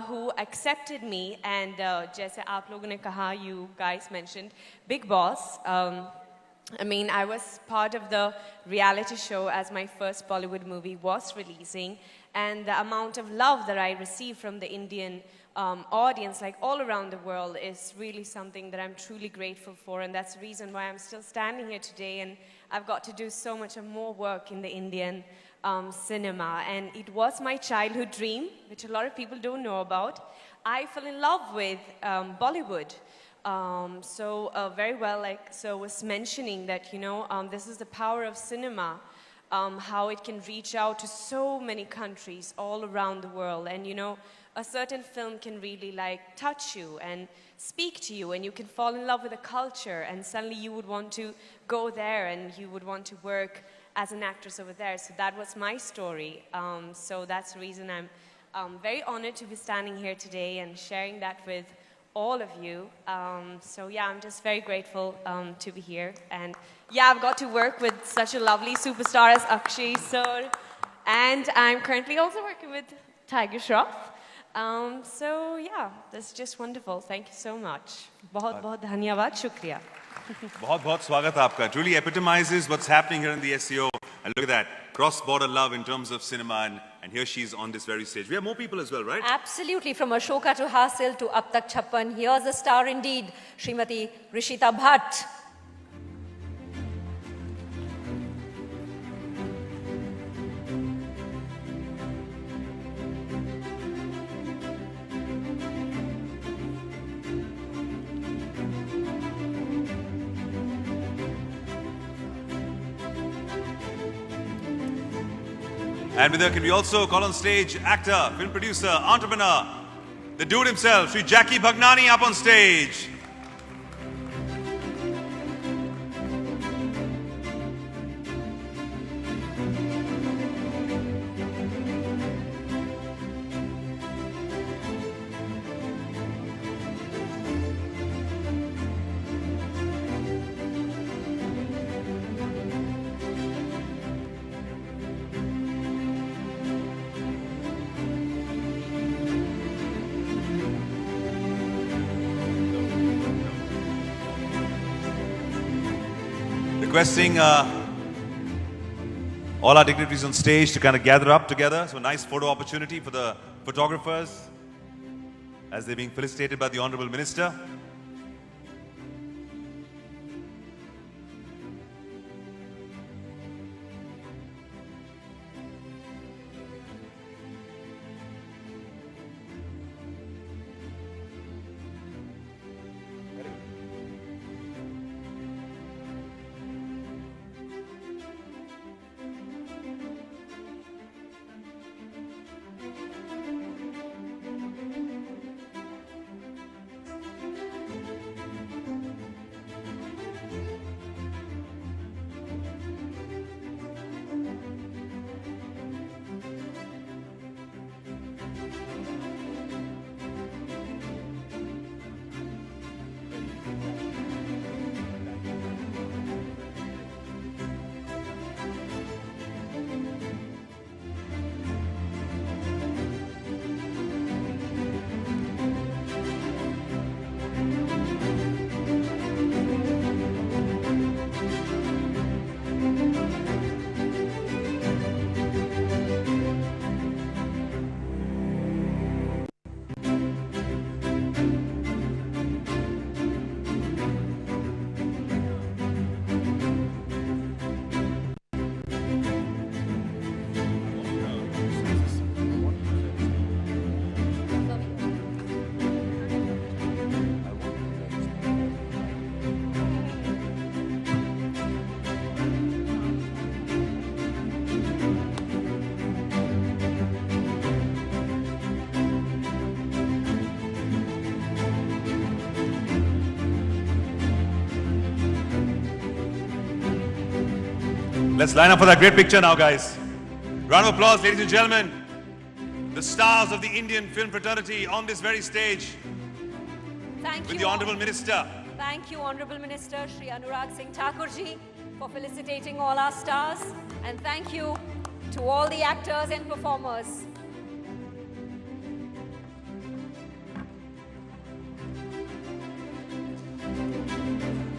who accepted me, and जैसे आप लोगों ने कहा, you guys mentioned Big Boss. I mean, I was part of the reality show as my first Bollywood movie was releasing, and the amount of love that I received from the Indian audience, like all around the world, is really something that I'm truly grateful for, and that's the reason why I'm still standing here today, and I've got to do so much more work in the Indian cinema. And it was my childhood dream, which a lot of people don't know about. I fell in love with Bollywood. Very well, like Sir was mentioning that, you know, this is the power of cinema, how it can reach out to so many countries all around the world. And, you know, a certain film can really like touch you and speak to you, and you can fall in love with a culture, and suddenly you would want to go there and you would want to work as an actress over there. So that was my story. So that's the reason I'm very honored to be standing here today and sharing that with all of you. So yeah, I'm just very grateful to be here. And yeah, I've got to work with such a lovely superstar as Akshay sir. And I'm currently also working with Tiger Shroff. So yeah, that's just wonderful. Thank you so much. बहुत बहुत धन्यवाद, शुक्रिया. बहुत स्वागत है आपका. Truly epitomizes what's happening here in the SCO. And look at that, cross-border love in terms of cinema, and here she's on this very stage. We have more people as well, right? Absolutely, from Ashoka to Hasil to Ab Tak Chappan. Here's a star indeed, Srimati Rishita Bhatt. And with her, can we also call on stage actor, film producer, entrepreneur, the dude himself, Sri Jackie Bhagnani, up on stage. Requesting all our dignitaries on stage to kind of gather up together. So nice photo opportunity for the photographers, as they're being felicitated by the Honorable Minister. Let's line up for that great picture now, guys. Round of applause, ladies and gentlemen. The stars of the Indian film fraternity on this very stage. Thank with you. the Honorable Minister. Thank you, Honorable Minister Shri Anurag Singh Thakur ji, for felicitating all our stars. And thank you to all the actors and performers.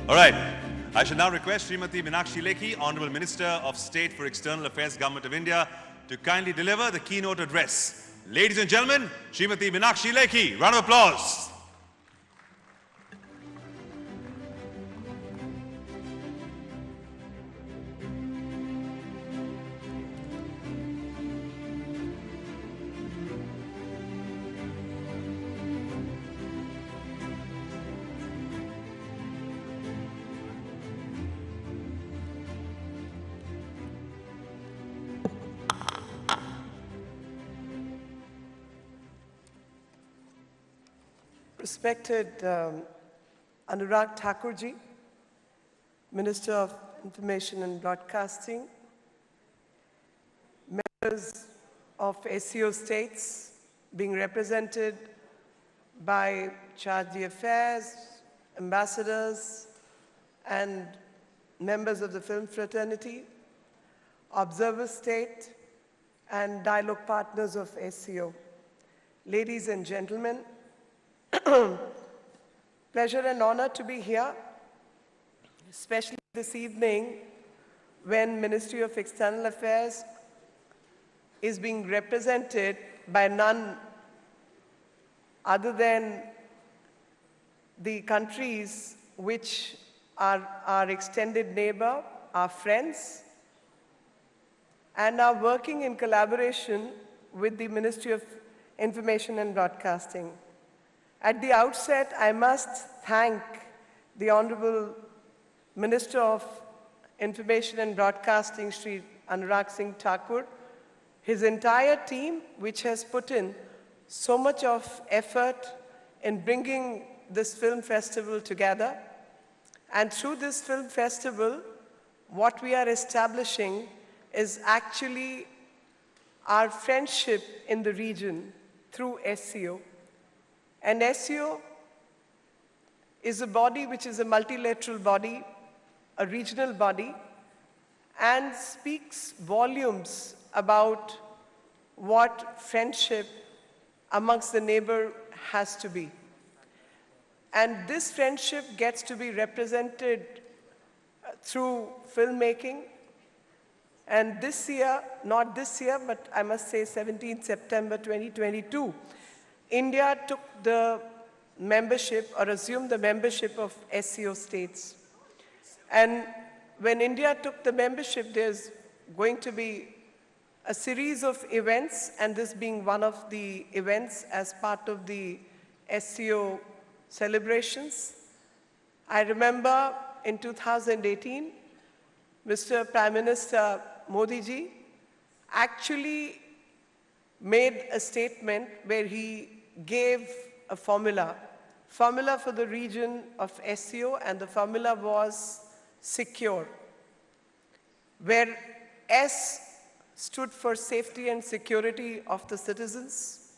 All right. I shall now request Srimati Meenakshi Lekhi, Honorable Minister of State for External Affairs, Government of India, to kindly deliver the keynote address. Ladies and gentlemen, Srimati Meenakshi Lekhi. Round of applause. Respected Anurag Thakur ji, Minister of Information and Broadcasting, members of SCO states being represented by Charge d'Affaires, ambassadors, and members of the film fraternity, observer state, and dialogue partners of SCO. Ladies and gentlemen, pleasure and honor to be here, especially this evening when Ministry of External Affairs is being represented by none other than the countries which are our extended neighbor, our friends, and are working in collaboration with the Ministry of Information and Broadcasting. At the outset, I must thank the Honorable Minister of Information and Broadcasting, Shri Anurag Singh Thakur, his entire team, which has put in so much of effort in bringing this film festival together. And through this film festival, what we are establishing is actually our friendship in the region through SCO. And SCO is a body which is a multilateral body, a regional body, and speaks volumes about what friendship amongst the neighbor has to be. And this friendship gets to be represented through filmmaking, And this year, not this year, but I must say 17 September 2022, India took the membership or assumed the membership of SCO states. And when India took the membership, there's going to be a series of events, and this being one of the events as part of the SCO celebrations. I remember in 2018, Mr. Prime Minister Modi ji actually made a statement where he gave a formula for the region of SCO, and the formula was secure, where S stood for safety and security of the citizens,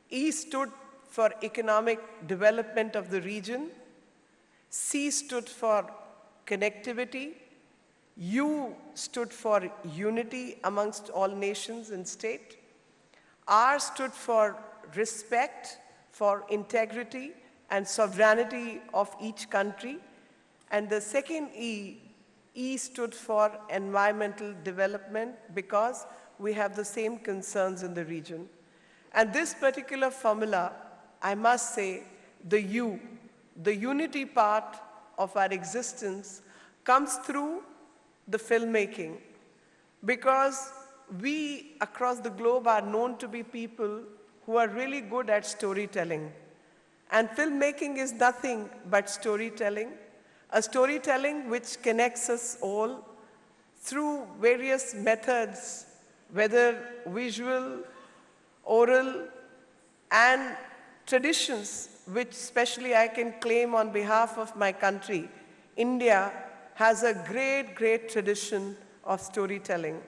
E stood for economic development of the region, C stood for connectivity, U stood for unity amongst all nations and state, R stood for respect for integrity and sovereignty of each country, and the second E stood for environmental development, because we have the same concerns in the region. And this particular formula, I must say, the U, the unity part of our existence, comes through the filmmaking, because we across the globe are known to be people who are really good at storytelling. And filmmaking is nothing but storytelling, a storytelling which connects us all through various methods, whether visual, oral, and traditions, which especially I can claim on behalf of my country. India has a great, great tradition of storytelling.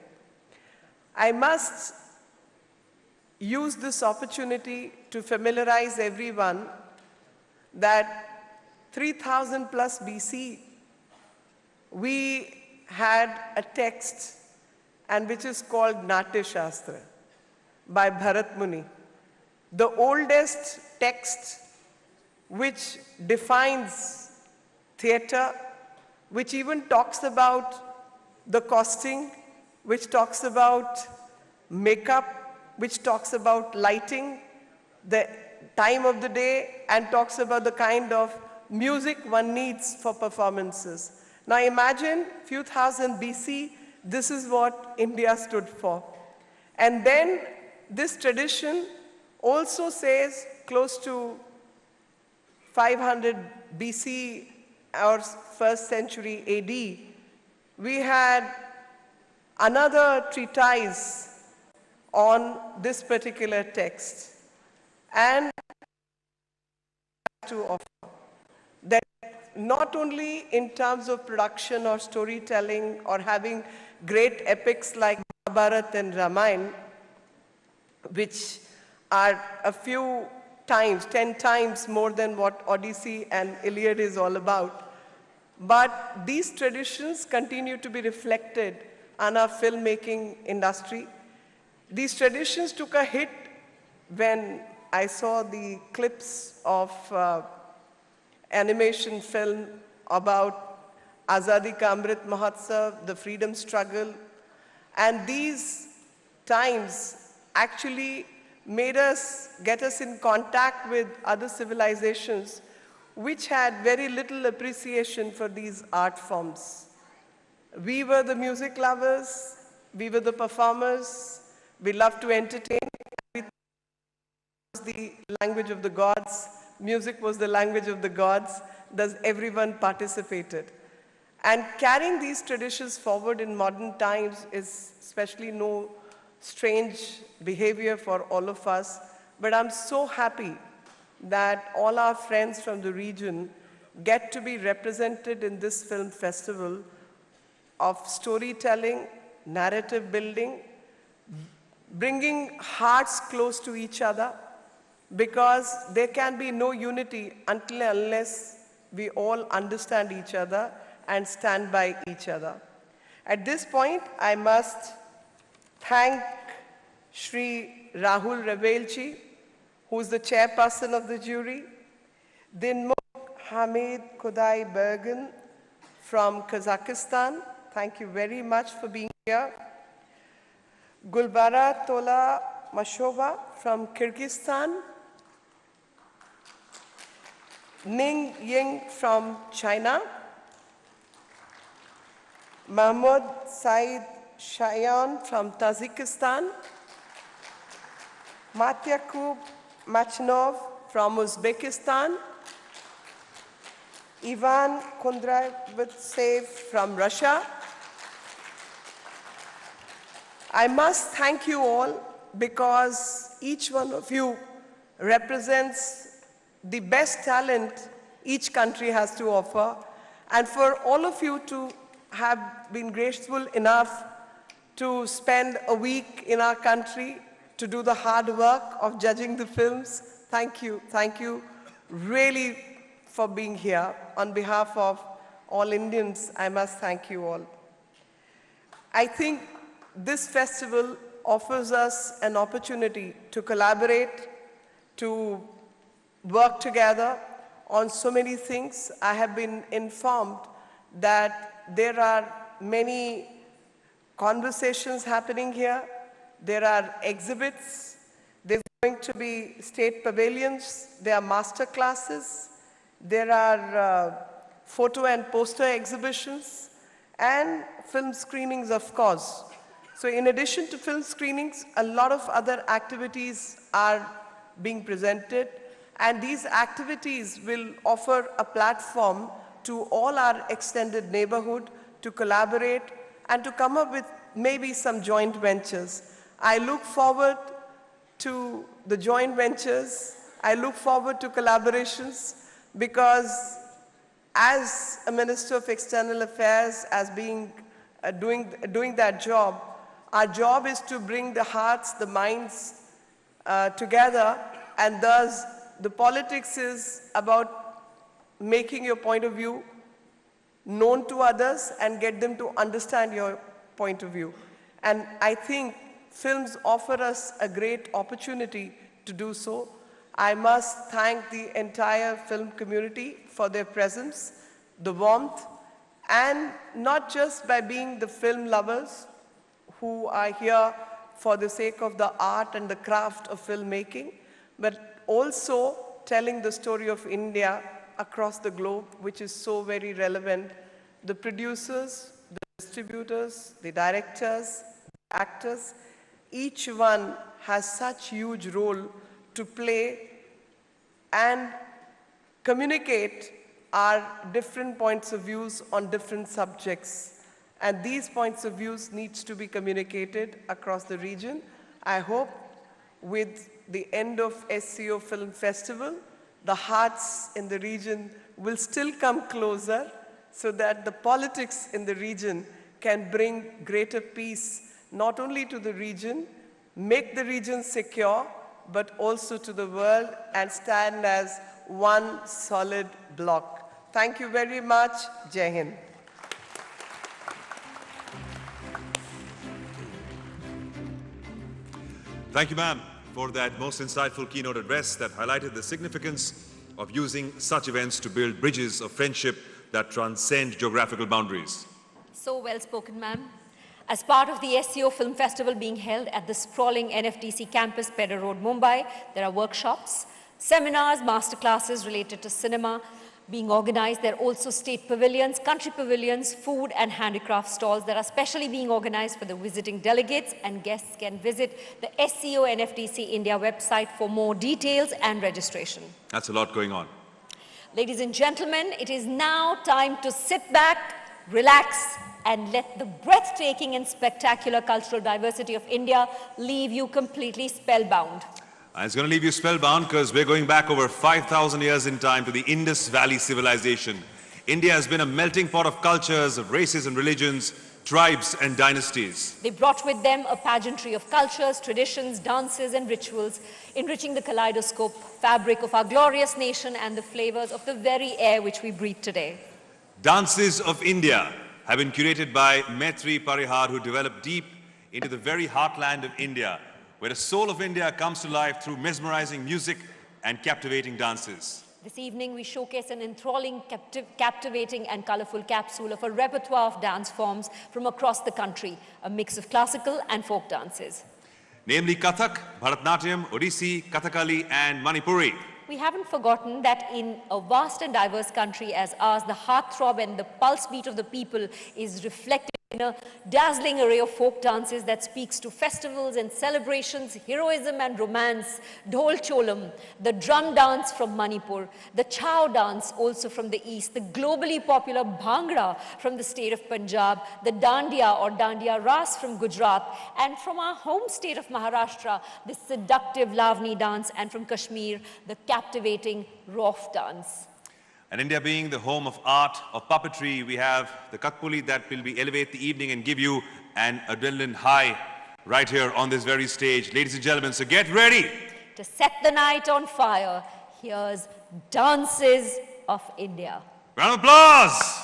I must use this opportunity to familiarize everyone that 3000 plus BC, we had a text, and which is called Natya Shastra by Bharat Muni, the oldest text which defines theatre, which even talks about the costing, which talks about makeup, which talks about lighting, the time of the day, and talks about the kind of music one needs for performances. Now imagine few thousand BC, this is what India stood for. And then this tradition also says close to 500 BC or 1st century AD, we had another treatise on this particular text. And to offer that not only in terms of production or storytelling or having great epics like Mahabharata and Ramayana, which are a few times, 10 times more than what Odyssey and Iliad is all about. But these traditions continue to be reflected on our filmmaking industry. These traditions took a hit when I saw the clips of animation film about Azadi Ka Amrit Mahotsav, the freedom struggle. And these times actually made us, get us in contact with other civilizations which had very little appreciation for these art forms. We were the music lovers, we were the performers, we loved to entertain. It was the language of the gods, music was the language of the gods, thus everyone participated. And carrying these traditions forward in modern times is especially no strange behavior for all of us, but I'm so happy that all our friends from the region get to be represented in this film festival of storytelling, narrative building, bringing hearts close to each other, because there can be no unity until and unless we all understand each other and stand by each other. At this point, I must thank Shri Rahul Ravelji, who is the chairperson of the jury, Dinmuk Hamid Khudai Bergen from Kazakhstan. Thank you very much for being here. Gulbara Tola Mashova from Kyrgyzstan, Ning Ying from China, Mahmoud Said Shayan from Tajikistan, Matyakub Machinov from Uzbekistan, Ivan Kondratsev from Russia. I must thank you all because each one of you represents the best talent each country has to offer, and for all of you to have been graceful enough to spend a week in our country to do the hard work of judging the films. Thank you really for being here. On behalf of all Indians, I must thank you all. I think this festival offers us an opportunity to collaborate, to work together on so many things. I have been informed that there are many conversations happening here. There are exhibits. There's going to be state pavilions. There are master classes. There are photo and poster exhibitions and film screenings, of course. So in addition to film screenings, a lot of other activities are being presented, and these activities will offer a platform to all our extended neighborhood to collaborate and to come up with maybe some joint ventures. I look forward to the joint ventures. I look forward to collaborations because as a Minister of External Affairs, as being doing that job, our job is to bring the hearts, the minds together, and thus the politics is about making your point of view known to others and get them to understand your point of view. And I think films offer us a great opportunity to do so. I must thank the entire film community for their presence, the warmth, and not just by being the film lovers who are here for the sake of the art and the craft of filmmaking, but also telling the story of India across the globe, which is so very relevant. The producers, the distributors, the directors, the actors, each one has such huge role to play and communicate our different points of views on different subjects. And these points of views needs to be communicated across the region. I hope with the end of SCO Film Festival, the hearts in the region will still come closer so that the politics in the region can bring greater peace, not only to the region, make the region secure, but also to the world and stand as one solid block. Thank you very much. Jai Hind. Thank you, ma'am, for that most insightful keynote address that highlighted the significance of using such events to build bridges of friendship that transcend geographical boundaries. So well spoken, ma'am. As part of the SCO Film Festival being held at the sprawling NFTC campus, Pedder Road, Mumbai, there are workshops, seminars, masterclasses related to cinema being organized. There are also state pavilions, country pavilions, food and handicraft stalls that are specially being organized for the visiting delegates, and guests can visit the SCO NFTC India website for more details and registration. That's a lot going on. Ladies and gentlemen, it is now time to sit back, relax, and let the breathtaking and spectacular cultural diversity of India leave you completely spellbound. It's going to leave you spellbound because we're going back over 5,000 years in time to the Indus Valley civilization. India has been a melting pot of cultures, of races and religions, tribes and dynasties. They brought with them a pageantry of cultures, traditions, dances and rituals, enriching the kaleidoscope fabric of our glorious nation and the flavors of the very air which we breathe today. Dances of India have been curated by Maitri Parihar, who developed deep into the very heartland of India, where the soul of India comes to life through mesmerizing music and captivating dances. This evening, we showcase an enthralling, captivating and colorful capsule of a repertoire of dance forms from across the country, a mix of classical and folk dances. Namely Kathak, Bharatnatyam, Odissi, Kathakali and Manipuri. We haven't forgotten that in a vast and diverse country as ours, the heartthrob and the pulse beat of the people is reflected in a dazzling array of folk dances that speaks to festivals and celebrations, heroism and romance, Dhol Cholam, the drum dance from Manipur, the Chow dance also from the east, the globally popular Bhangra from the state of Punjab, the Dandiya or Dandiya Ras from Gujarat, and from our home state of Maharashtra, the seductive Lavani dance, and from Kashmir, the captivating Rauf dance. And India being the home of art, of puppetry, we have the Kathpuli that will be elevate the evening and give you an adrenaline high right here on this very stage. Ladies and gentlemen, so get ready. To set the night on fire, here's Dances of India. Round of applause.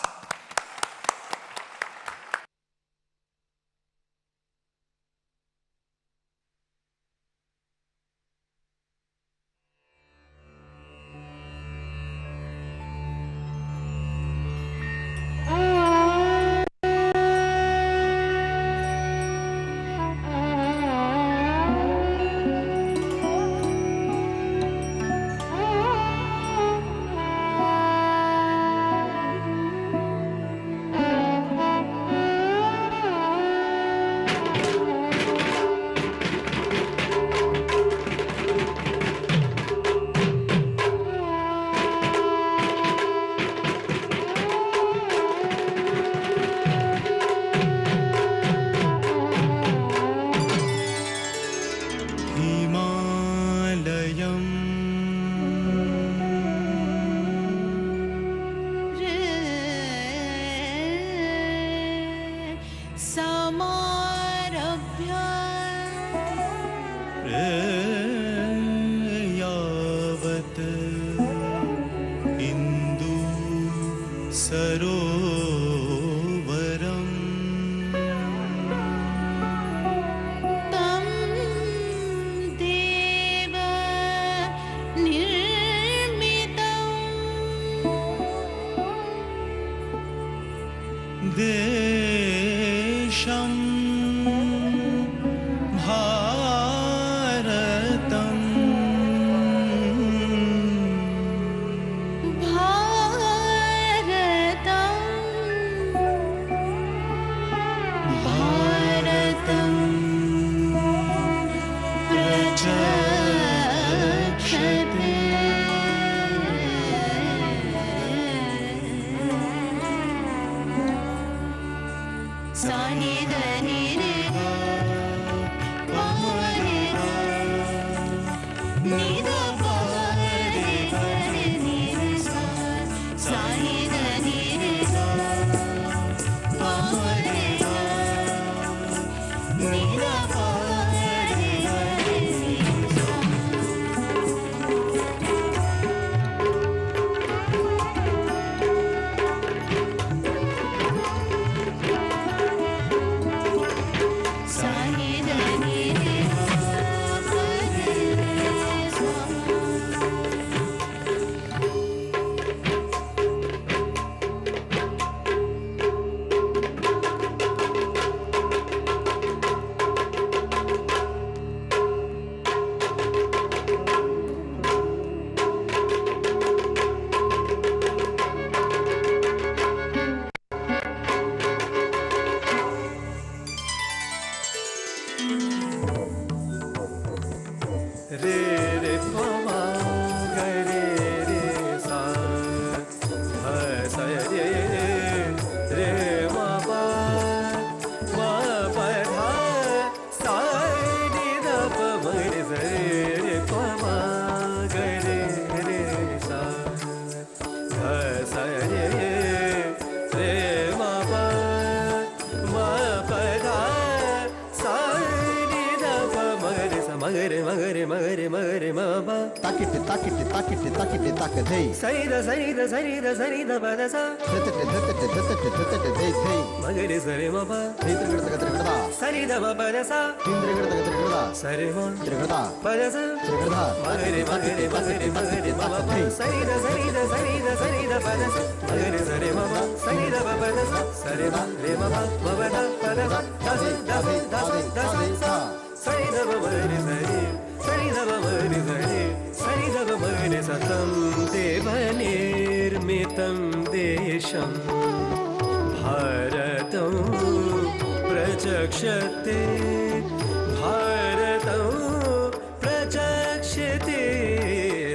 ಮಗರೆ ಮಗರೆ ಮಗರೆ ಮಗರೆ ಮಬ ತಾಕಿಟ್ಟೆ ತಾಕಿಟ್ಟೆ ತಾಕಿಟ್ಟೆ ತಾಕಿಟ್ಟೆ ತಾಕಧೈ ಸರಿದ ಸರಿದ ಸರಿದ ಸರಿದ ಪದಸ ಧತಟ್ಟೆ ಧತಟ್ಟೆ ಧತಟ್ಟೆ ಧತಟ್ಟೆ ಧೈ ಧೈ ಮಗರೆ ಸರಿ ಮಬ ಧೈ ತ್ರಿಗಡ ತ್ರಿಗಡ ಸರಿದ ಪದಸ ತ್ರಿಗಡ ತ್ರಿಗಡ ಸರಿ ಮ ತ್ರಿಗಡ ಪದಸ ತ್ರಿಗಡ ಮಗರೆ ಮಗರೆ ಮಗರೆ ಮಗರೆ ಮಬ ಸರಿದ ಸರಿದ ಸರಿದ ಸರಿದ ಪದಸ ಮಗರೆ ಸರಿ ಮಬ ಸರಿದ ಪದಸ ಸರಿ ಮ ರೇ ಮಬ ಮಬದ ಪದಸ ದಸ ದಸ ದಸ ದಸ ಸ ಸರಿದ ಮಗರೆ ಸರಿ ಸರಿದ ಮಗರೆ ಸರಿ ಸರಿದ ಮಗರೆ ಸತಂ ದೇವನಿರ್ಮಿತಂ ದೇಶಂ ಭಾರತಂ ಪ್ರಚಕ್ಷತೆ ಭಾರತಂ ಪ್ರಚಕ್ಷತೆ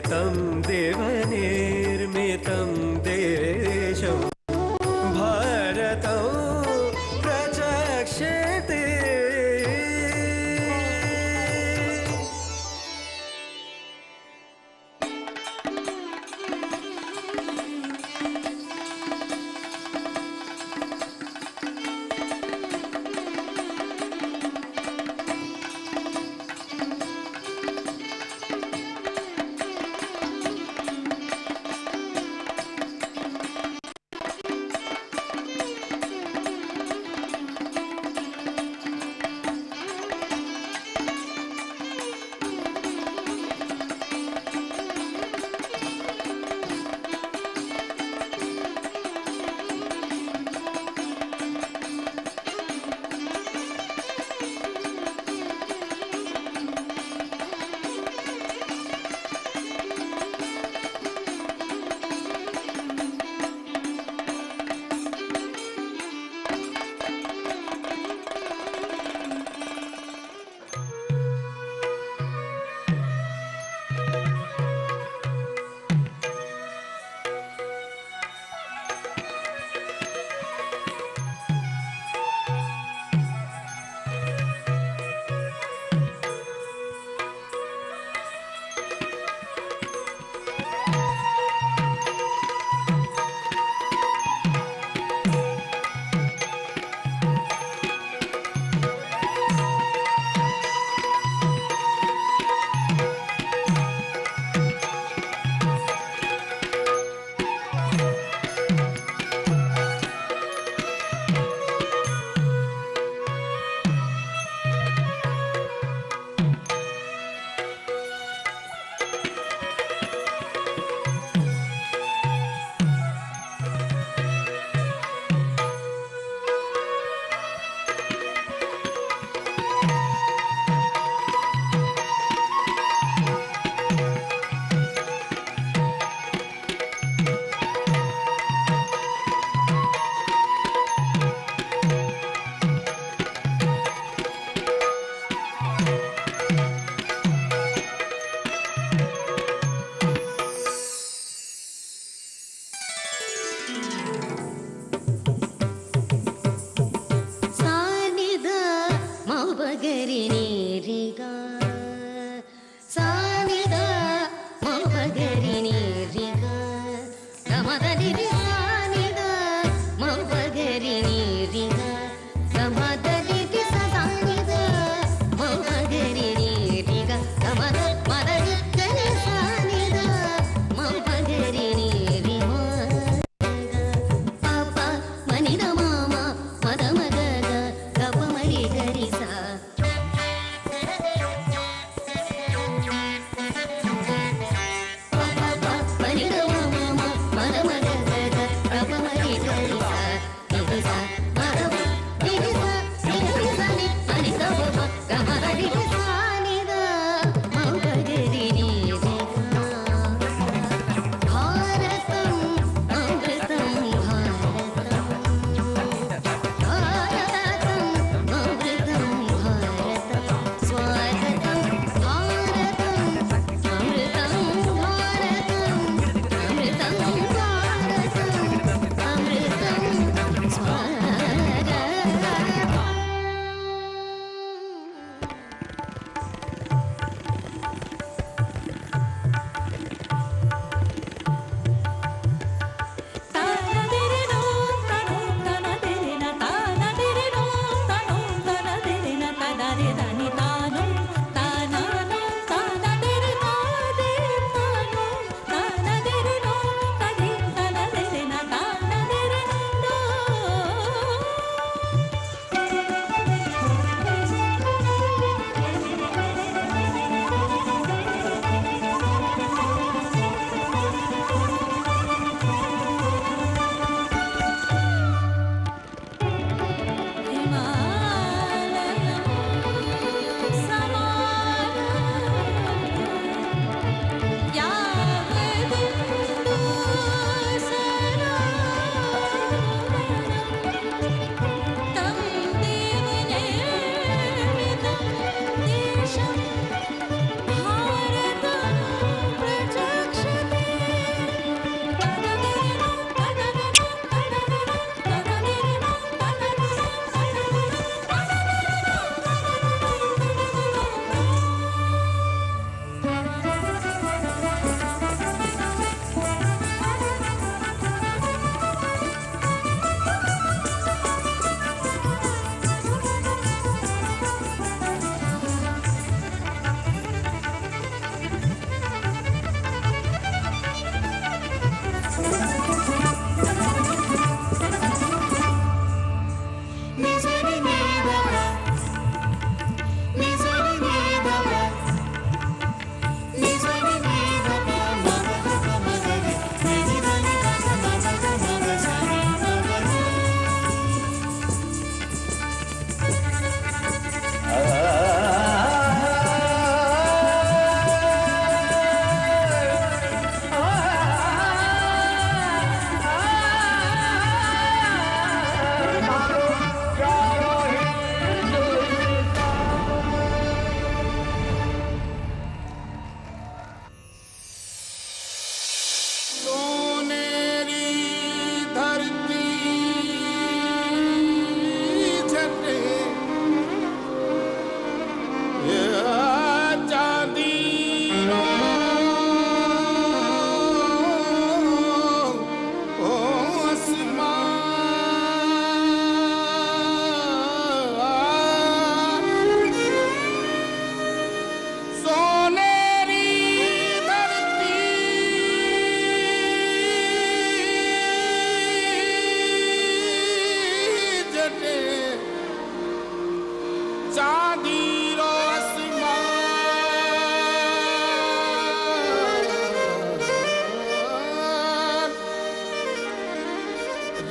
ತಂ ದೇವನಿರ್ಮಿತಂ ದೇಶಂ ಭಾರತಂ ಪ್ರಚಕ್ಷತೆ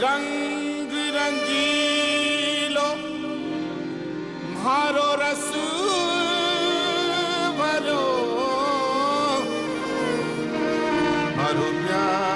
रंग रंगीलो मारो रस भरो मारो प्यारो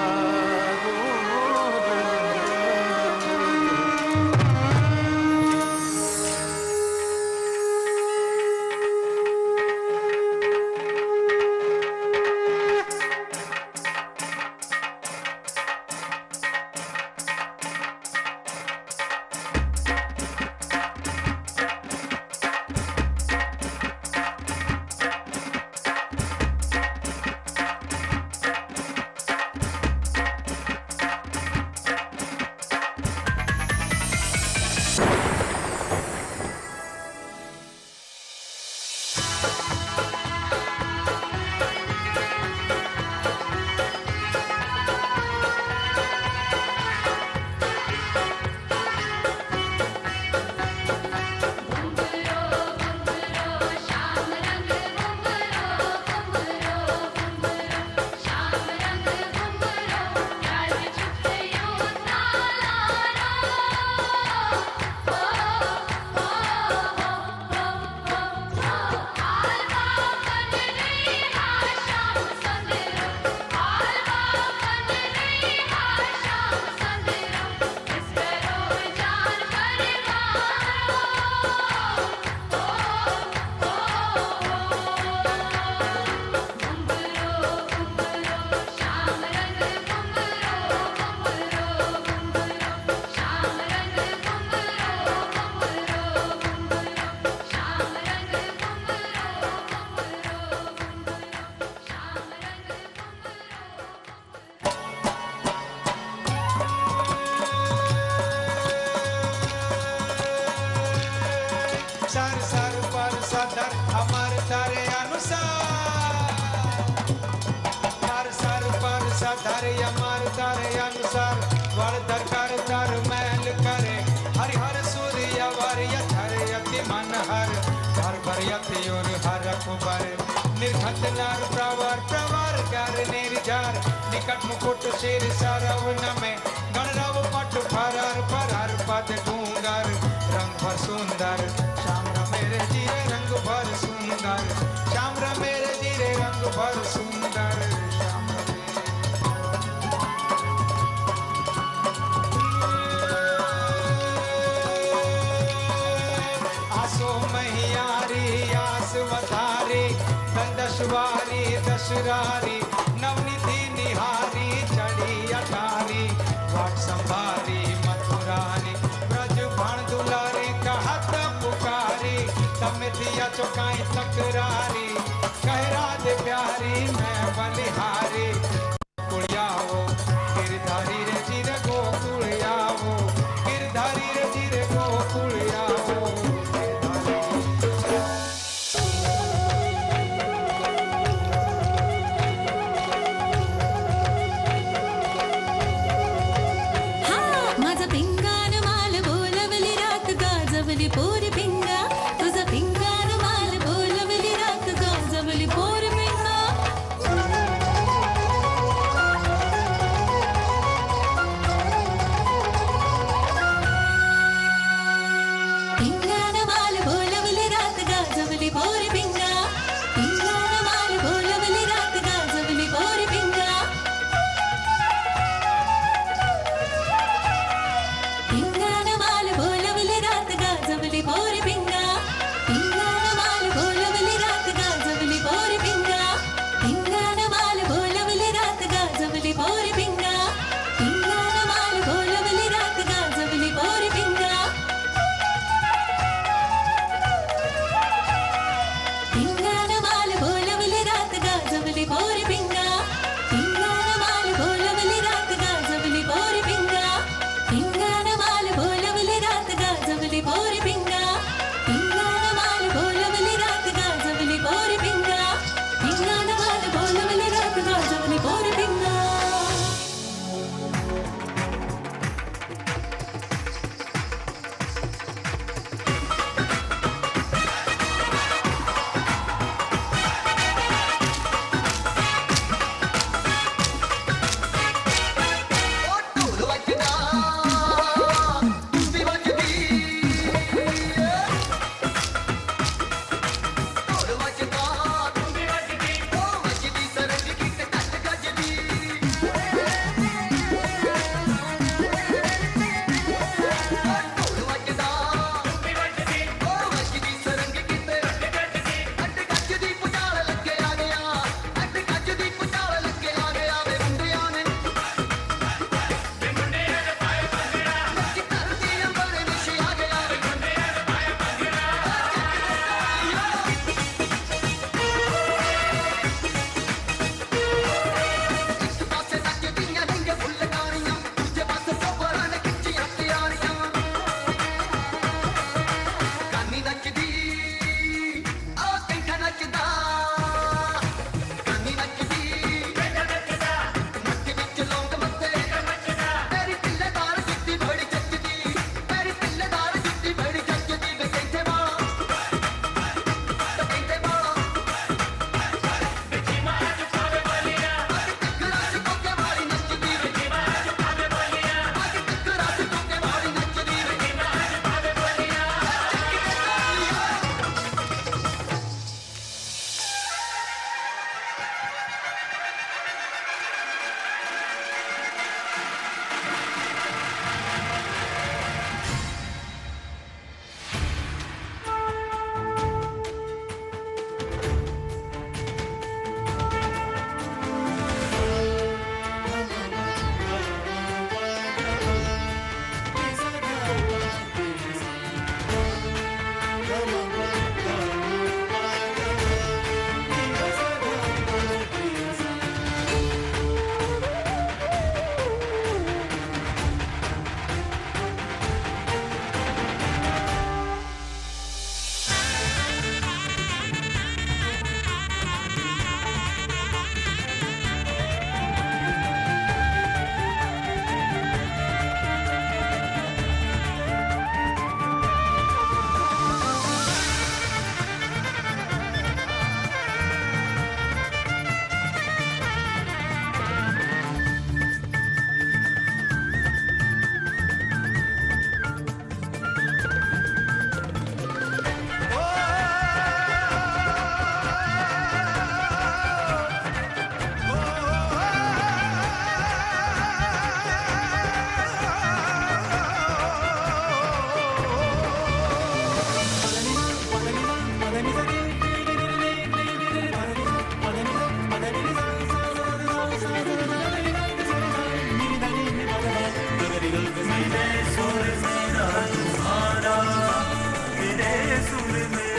निर्घत नार प्रवर प्रवर कर निर्जार निकट मुकुट शेर सरवन में गणरव पट फरर फरर पद डूंगर रंग भर सुंदर श्याम मेरे जीरे रंग भर सुंदर श्याम मेरे जीरे रंग भर सुंदर श्याम आसो महियारी आस वधारी दशवारी दशरारी नवनिधि निहारी चढ़ी अटारी वाट संभारी मथुरारी ब्रज भण दुलारी कहत पुकारी तमे दिया चौकाई तकरारी कह राधे प्यारी मैं बलिहारी कुड़ियाओ गिरधारी रे चिर गोकुड़ियाओ गिरधारी रे चिर गोकुड़ियाओ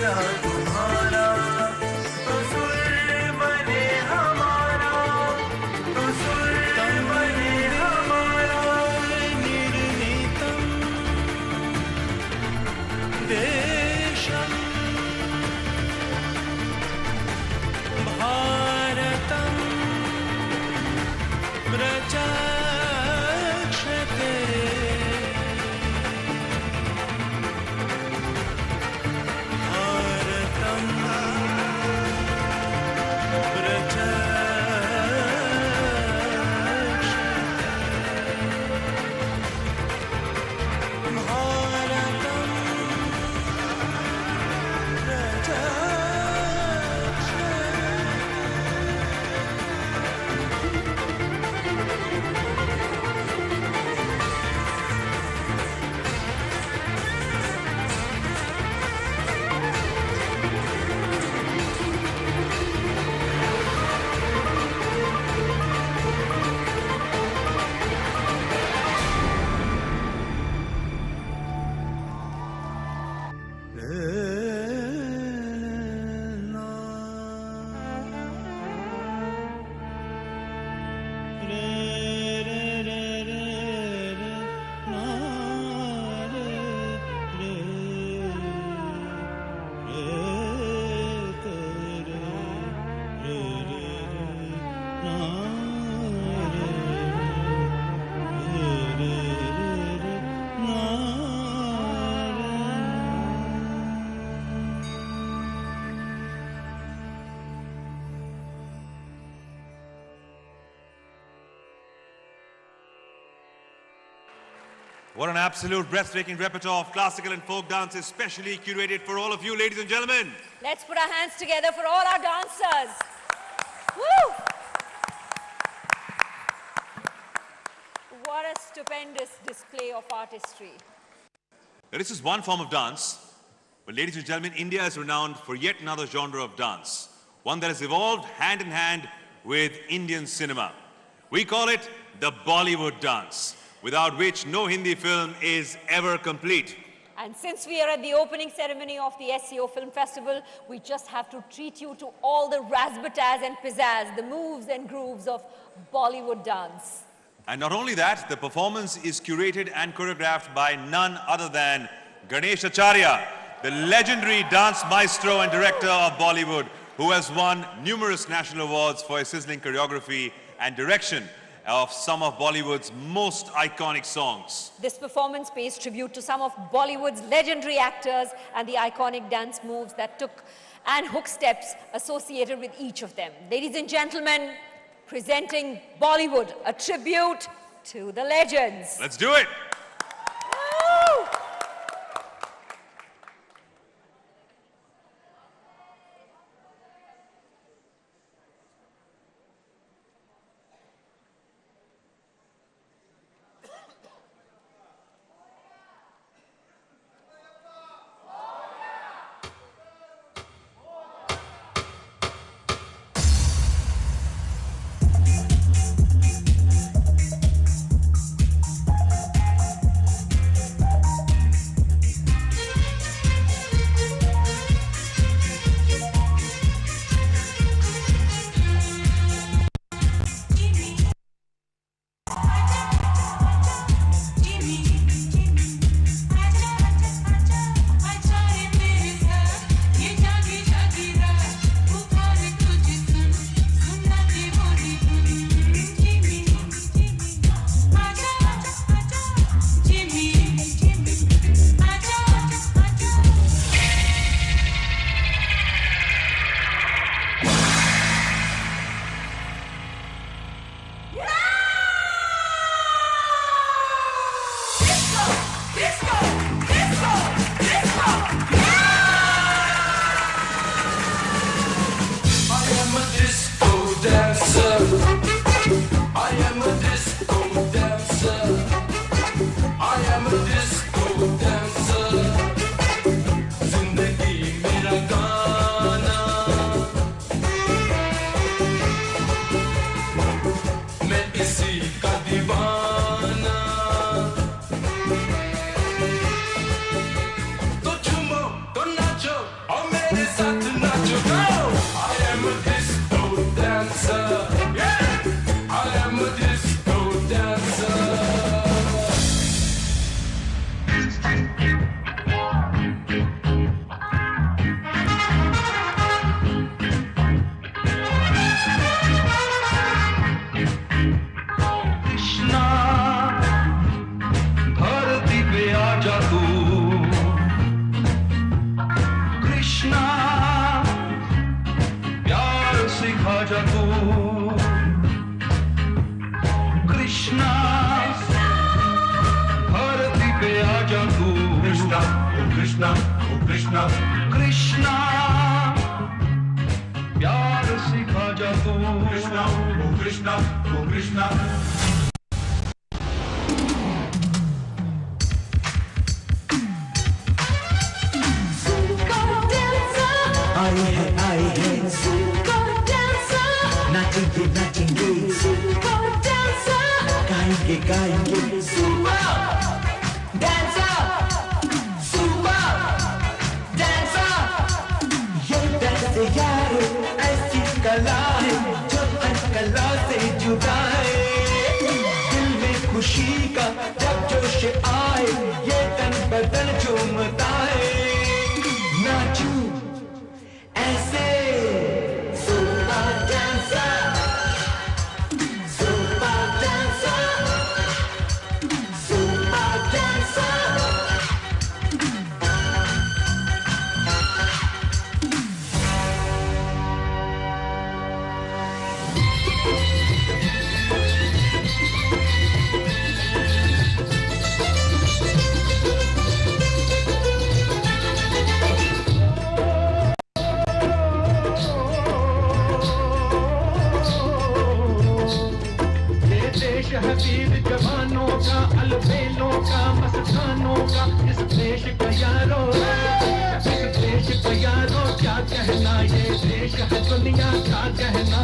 मेरा तुम्हारा तो सुर बने हमारा तो सुर बने हमारा निर्णीतम Desam Bharatam प्रचक्षते Bharatam प्रचक्षते Bharatam What an absolute breathtaking repertoire of classical and folk dance, especially curated for all of you, ladies and gentlemen. Let's put our hands together for all our dancers. Woo! What a stupendous display of artistry. Now, this is one form of dance, but ladies and gentlemen, India is renowned for yet another genre of dance, one that has evolved hand in hand with Indian cinema. We call it the Bollywood dance, without which no Hindi film is ever complete. And since we are at the opening ceremony of the SEO Film Festival, we just have to treat you to all the razzmatazz and pizzazz, the moves and grooves of Bollywood dance. And not only that, the performance is curated and choreographed by none other than Ganesh Acharya, the legendary dance maestro and director of Bollywood, who has won numerous national awards for his sizzling choreography and direction of some of Bollywood's most iconic songs. This performance pays tribute to some of Bollywood's legendary actors and the iconic dance moves that took and hook steps associated with each of them. Ladies and gentlemen, presenting Bollywood, a tribute to the legends. Let's do it. Woo! जा तू कृष्णा प्यार सिखा जा तू कृष्णा धरती पे आ जा तू कृष्णा ओ कृष्णा ओ कृष्णा कृष्णा प्यार सिखा जा तू कृष्णा ओ कृष्णा ओ कृष्णा आई है नाचेंगे नाचेंगे गाएंगे गाएंगे ये डांस यारो ऐसी कला है जो कला से जुदा है दिल में खुशी का जब जोश आए ये तन बदन झूमता है नाचू ऐसे super dancer super dancer super dancer है वीर जवानों का अलबेलों का मस्तानों का इस देश का यारो इस देश का यारो क्या कहना ये देश है दुनिया का कहना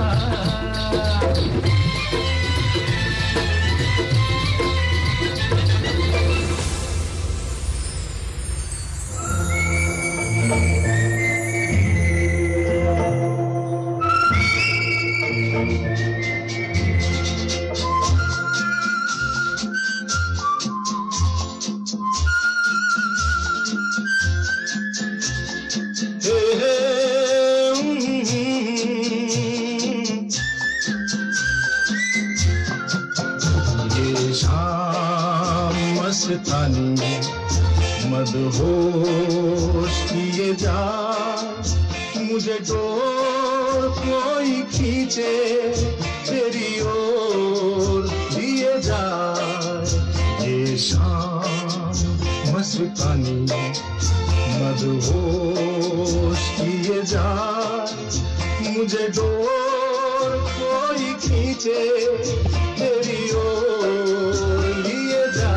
मस्तानी मदहोश किए जा मुझे डोर कोई खींचे तेरी ओर दिए जा ये शाम मस्तानी मदहोश किए जा मुझे डोर कोई खींचे तेरी ओर लिए जा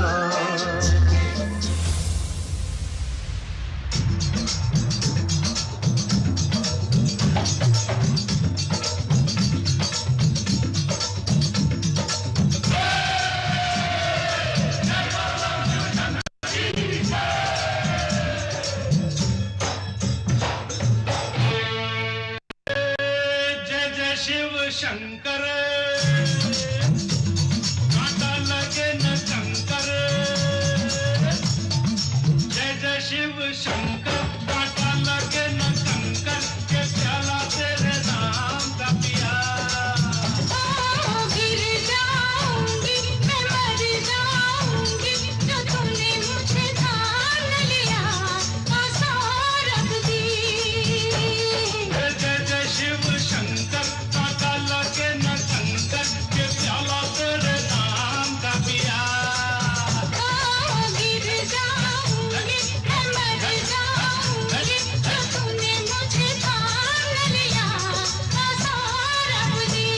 शंकर कांटा लगे न कंकर जय जय शिव शंकर कांटा लगे न कंकर के प्याला तेरे नाम का पिया गिर जाऊंगी मैं मर जाऊंगी जो तूने मुझे ठान लिया आसां रख दी जय जय शिव शंकर लगे न कंकर के प्याला तेरे नाम का पिया गिर जाऊंगी मैं मर जाऊंगी जो तूने मुझे ठान लिया आसां रख दी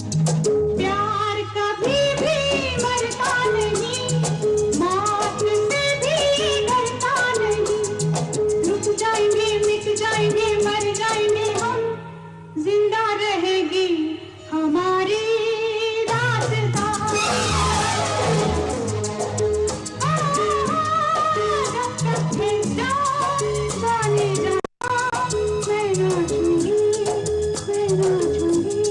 प्यार कभी भी मरता नहीं मौत से भी डरता नहीं रुक जाएंगे मर जाएंगे हम जिंदा रहेगी हमारी दास्तां जब तक है जान जाने जा मैं नाचूंगी मैं नाचूंगी मैं नाचूंगी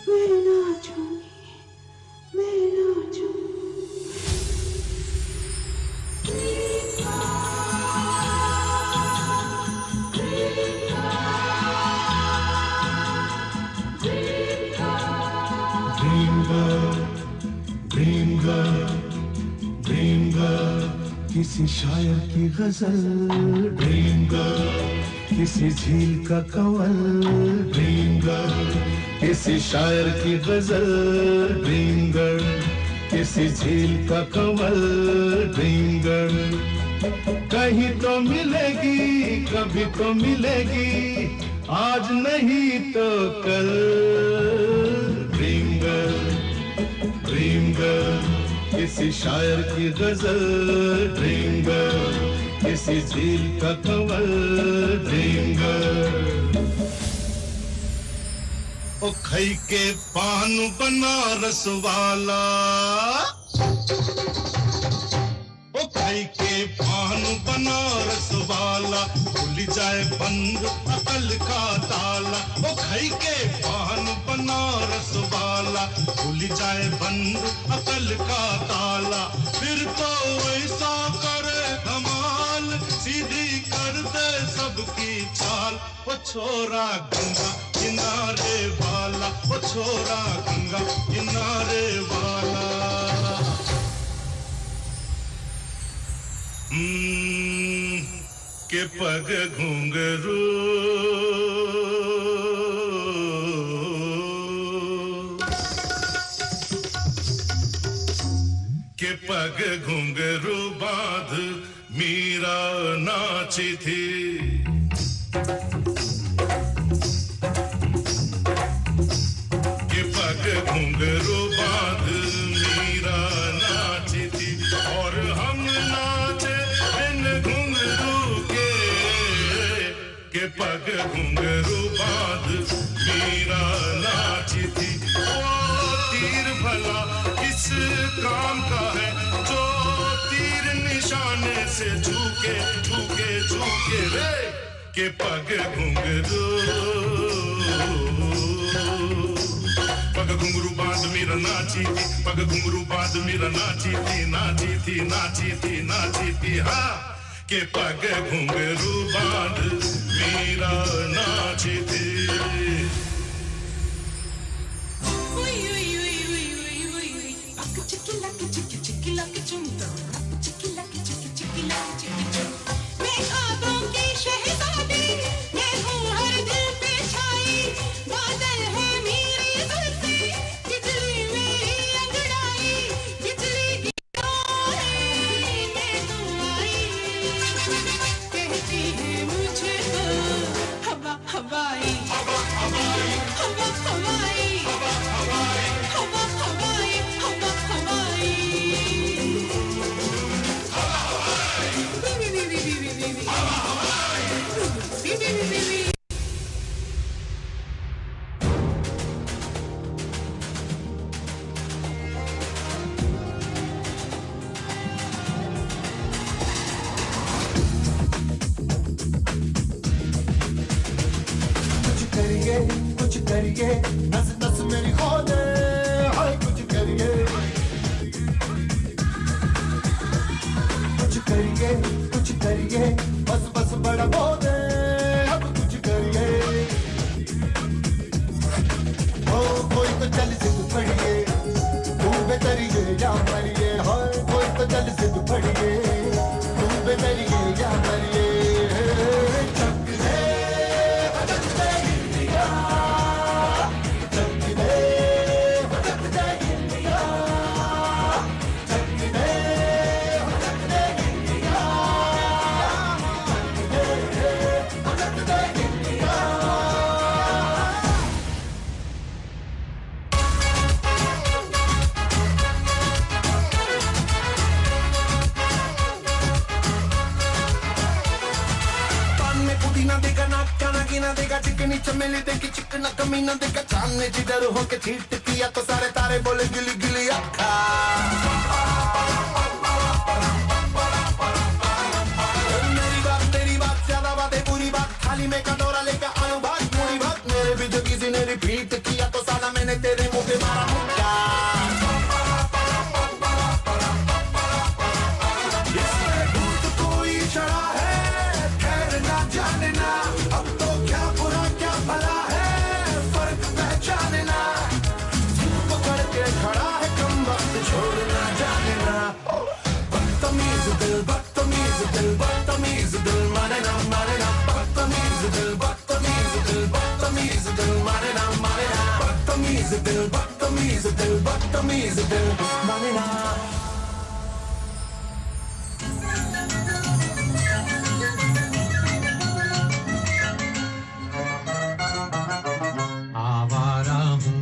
मैं नाचूंगी मैं नाचूंगी ड्रीम गर्ल किसी शायर की गजल ड्रीम गर्ल किसी झील का कवल ड्रीम गर्ल किसी शायर की गजल ड्रीम गर्ल किसी झील का कवल ड्रीम गर्ल कहीं तो मिलेगी कभी तो मिलेगी आज नहीं तो कल ड्रीम गर्ल किसी शायर की गजल ड्रीम गर्ल किसी झील का कवल ड्रीम गर्ल ओ खई के पान बनारस वाला ओ खई के पान बनारस वाला खुल जाए बंद अकल का ताला ओ खई के पान बनारस वाला खुल जाए बंद अकल का ताला फिर तो ऐसा करे धमाल सीधी कर दे सबकी चाल ओ छोरा गंगा किनारे वाला ओ छोरा गंगा किनारे वाला के पग घुंघरू के पग घुंघरू बांध मीरा नाची थी के पग घुंघरू बांध मीरा नाची थी और हम नाचे बिन घुंघरू के पग घुंघरू बांध मीरा नाची थी ओ तीर भला किस काम का है जो तीर निशाने से झुके झुके झुके रे के पग घुंघरू पग घुंघरू बांध मीरा नाची थी पग घुंघरू बांध मीरा नाची थी नाची थी नाची थी नाची थी हाँ के पग घुंघरू बांध मीरा नाची थी मैं ख्वाबों की शहज़ादी मैं हूँ हर दिल पे छाई बादल है मेरी जुल्फ़ी बिजली मेरी अंगड़ाई बिजली की मैं तू आई कहती है मुझे तो हवा हवाई हवा हवाई हवा हवाई हवा हवाई हवा हवाई हवा हवाई कुछ करिए नस नस मेरी खोले हाय कुछ करिए बस बस बड़ा बोले अब कुछ करिए ओ कोई तो चल जिद पड़िए तू बेतरिए या मरिए हाय कोई तो चल जिद पड़िए तू बेतरिए या मरिए ना देगा चिकनी चमेली देखी चिकना कमीना देखा चांदने जिधर होके चीट किया तो सारे तारे बोले गिली गिली अक्खा तेरी बात ज्यादा बातें पूरी बात थाली में कटोरा लेकर आलू भात पूरी बात मेरे भी जो किसी ने रिपीट किया तो साला मैंने तेरे मुंह पे मारा मुक्का इसमें भूत कोई चढ़ा है खैर ना जाने ना अब तो क्या बुरा क्या भला है फर्क पहचाने ना पकड़ के खड़ा है कम वक्त छोड़ना जाने ना बदतमीज दिल बदतमीज दिल माने ना बदतमीज दिल बदतमीज दिल माने ना बदतमीज दिल माने ना आवारा हूँ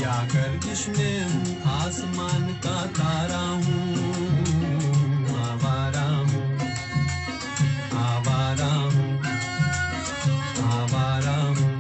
या गर्दिश में हूँ आसमान का तारा हूँ आवारा हूँ आवारा हूँ आवारा हूँ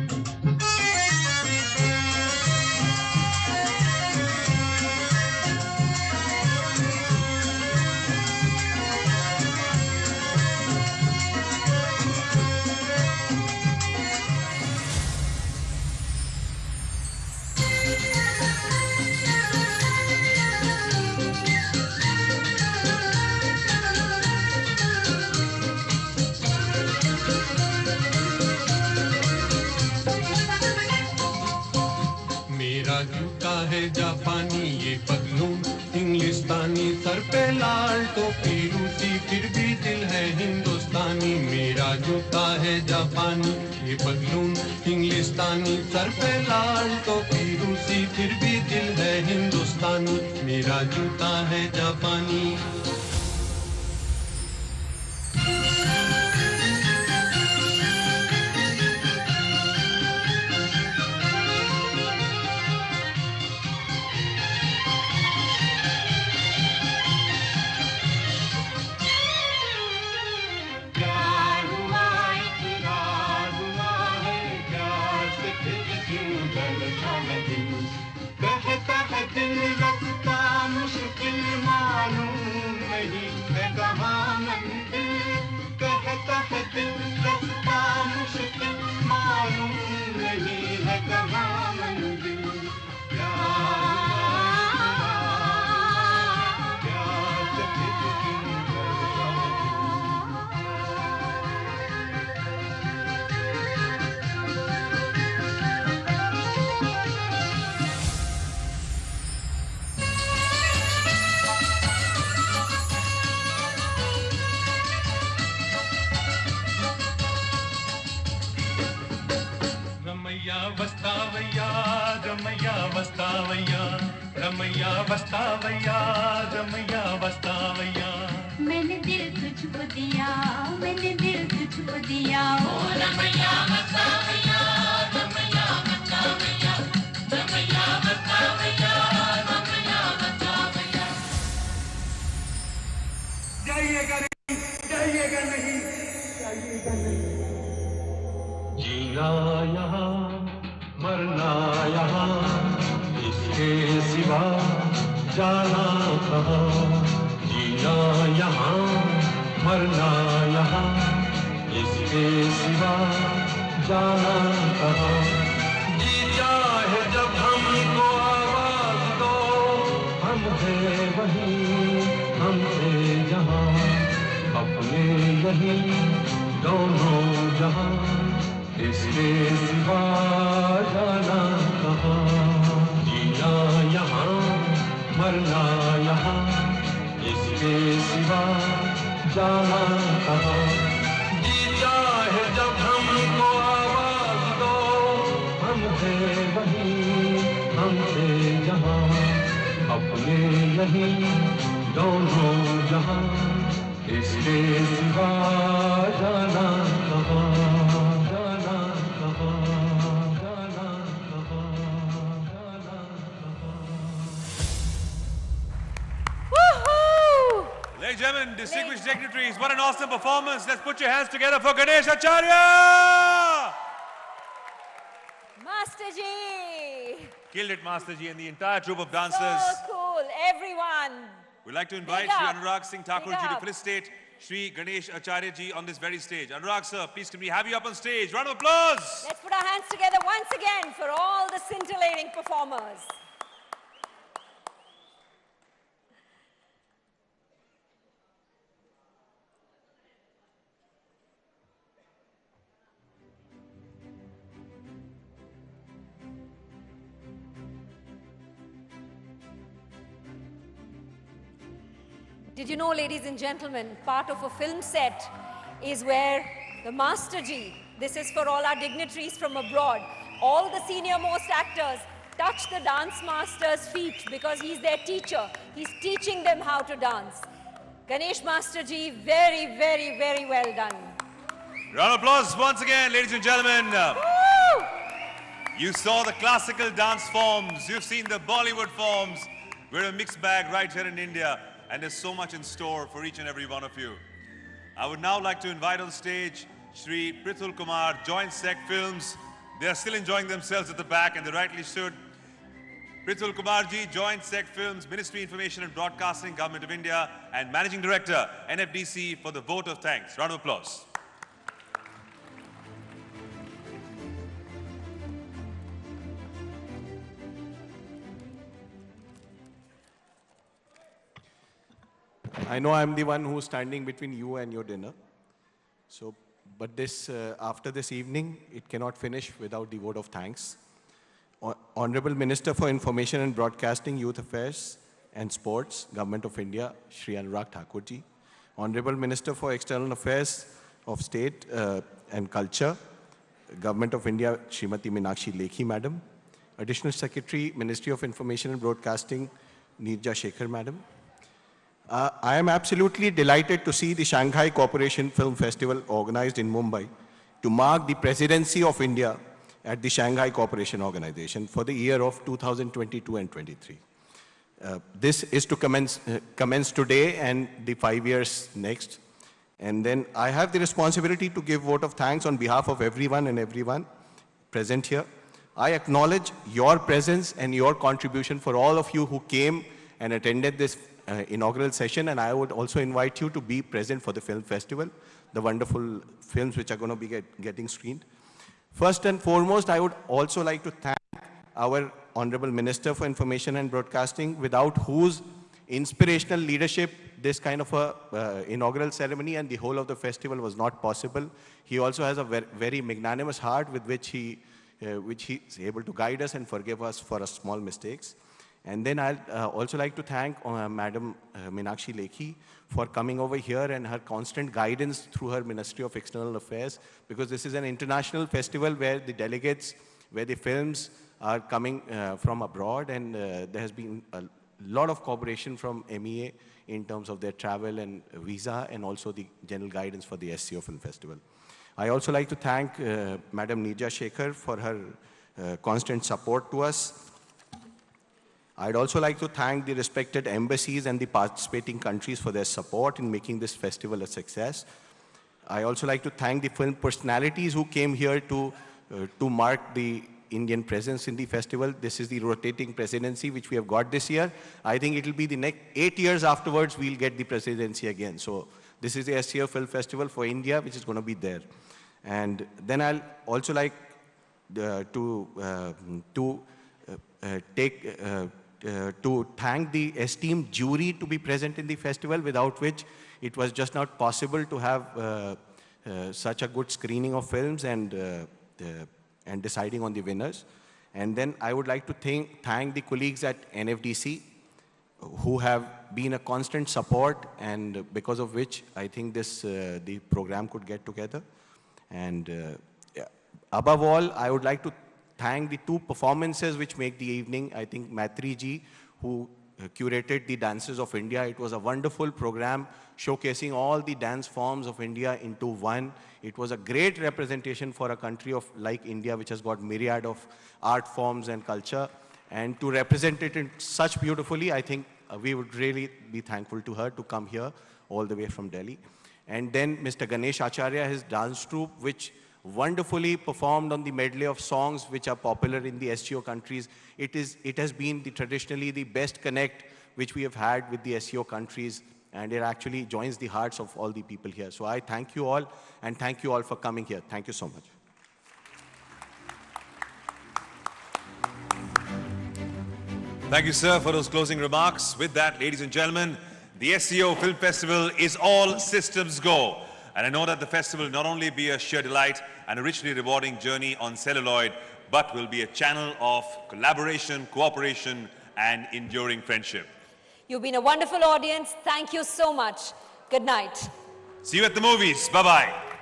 मेरा जूता है जापानी ये पतलून इंग्लिस्तानी सर पे लाल टोपी रूसी फिर भी दिल है हिंदुस्तानी मेरा जूता है जापानी ये पतलून इंग्लिस्तानी सर पे लाल टोपी रूसी फिर भी दिल है हिंदुस्तानी मेरा जूता है जापानी कहता है दिल रखता मुश्किल मालूम नहीं है कहाँ मंदिर कहता है दिल रखता मुश्किल मालूम नहीं है कहाँ मंदिर रमैया वस्तावैया रमैया वस्तावैया रमैया वस्तावैया रमैया वस्तावैया मैंने दिल तुझको दिया मैंने दिल तुझको दिया ओ रमैया वस्तावैया रमैया वस्तावैया रमैया वस्तावैया रमैया वस्तावैया जाइएगा नहीं जाइएगा नहीं जाइएगा नहीं जीना यहाँ मरना यहाँ इसके सिवा जाना कहाँ जीना यहाँ मरना यहाँ इसके सिवा जाना कहाँ जी चाहे जब हमको आवाज दो हम हैं वहीं हमसे जहाँ अपने यहीं दोनों जहाँ इसके सिवा जाना कहाँ जीना यहाँ मरना यहाँ इसके सिवा जाना कहाँ जी चाहे जब हमको आवाज दो हम हैं वहीं हमसे जहाँ अपने यहीं दोनों जहाँ इसके सिवा जाना कहाँ and gentlemen, distinguished dignitaries, what an awesome performance. Let's put your hands together for Ganesh Acharya! Master Ji! Killed it, Master Ji, and the entire troupe of dancers. So cool, everyone. We'd like to invite Shri Anurag Singh Thakur Ji to felicitate Shri Ganesh Acharya Ji on this very stage. Anurag sir, please can we have you up on stage? Round of applause! Let's put our hands together once again for all the scintillating performers. Did you know, ladies and gentlemen, part of a film set is where the Master Ji, this is for all our dignitaries from abroad, all the senior most actors touch the dance master's feet because he's their teacher. He's teaching them how to dance. Ganesh Master Ji, very, very, very well done. Round of applause once again, ladies and gentlemen. You saw the classical dance forms, you've seen the Bollywood forms. We're a mixed bag right here in India. And there's so much in store for each and every one of you. I would now like to invite on stage Shri Prithul Kumar, Joint Sec Films. They are still enjoying themselves at the back, and they rightly should. Prithul Kumar Ji, Joint Sec Films, Ministry Information and Broadcasting, Government of India, and Managing Director, NFDC, for the vote of thanks. Round of applause. I know I'm the one who's standing between you and your dinner. So, but this, after this evening, it cannot finish without the vote of thanks. Honorable Minister for Information and Broadcasting, Youth Affairs and Sports, Government of India, Shri Anurag Thakur Ji. Honorable Minister for External Affairs of State and Culture, Government of India, Srimati Meenakshi Lekhi Madam. Additional Secretary, Ministry of Information and Broadcasting, Neerja Shekhar Madam. I am absolutely delighted to see the Shanghai Cooperation Film Festival organized in Mumbai to mark the presidency of India at the Shanghai Cooperation Organization for the year of 2022 and 23. This is to commence today and the 5 years next. And then I have the responsibility to give vote of thanks on behalf of everyone present here. I acknowledge your presence and your contribution for all of you who came and attended this inaugural session, and I would also invite you to be present for the film festival, the wonderful films which are going to be getting screened. First and foremost, I would also like to thank our Honorable Minister for Information and Broadcasting, without whose inspirational leadership this kind of a inaugural ceremony and the whole of the festival was not possible. He also has a very magnanimous heart with which he is able to guide us and forgive us for our small mistakes. And then I'd also like to thank Madam Meenakshi Lekhi for coming over here and her constant guidance through her Ministry of External Affairs, because this is an international festival where the delegates, where the films are coming from abroad, and there has been a lot of cooperation from MEA in terms of their travel and visa, and also the general guidance for the SCO Film Festival. I also like to thank Madam Neerja Shekhar for her constant support to us. I'd also like to thank the respected embassies and the participating countries for their support in making this festival a success. I also like to thank the film personalities who came here to mark the Indian presence in the festival. This is the rotating presidency which we have got this year. I think it will be the next 8 years afterwards we'll get the presidency again. So this is the SCO Film Festival for India which is going to be there. And then I'll also like to thank the esteemed jury to be present in the festival, without which it was just not possible to have such a good screening of films and deciding on the winners. And then I would like to thank the colleagues at NFDC who have been a constant support, and because of which I think the program could get together. And above all, I would like to thank the two performances which make the evening. I think Maitri ji, who curated the Dances of India. It was a wonderful program showcasing all the dance forms of India into one. It was a great representation for a country like India, which has got myriad of art forms and culture. And to represent it in such beautifully, I think we would really be thankful to her to come here all the way from Delhi. And then Mr. Ganesh Acharya, his dance troupe, which wonderfully performed on the medley of songs which are popular in the SCO countries. It has been traditionally the best connect which we have had with the SCO countries, and it actually joins the hearts of all the people here. So I thank you all, and thank you all for coming here. Thank you so much. Thank you, sir, for those closing remarks. With that, ladies and gentlemen, the SCO Film Festival is all systems go. And I know that the festival will not only be a sheer delight and a richly rewarding journey on celluloid, but will be a channel of collaboration, cooperation, and enduring friendship. You've been a wonderful audience. Thank you so much. Good night. See you at the movies. Bye-bye.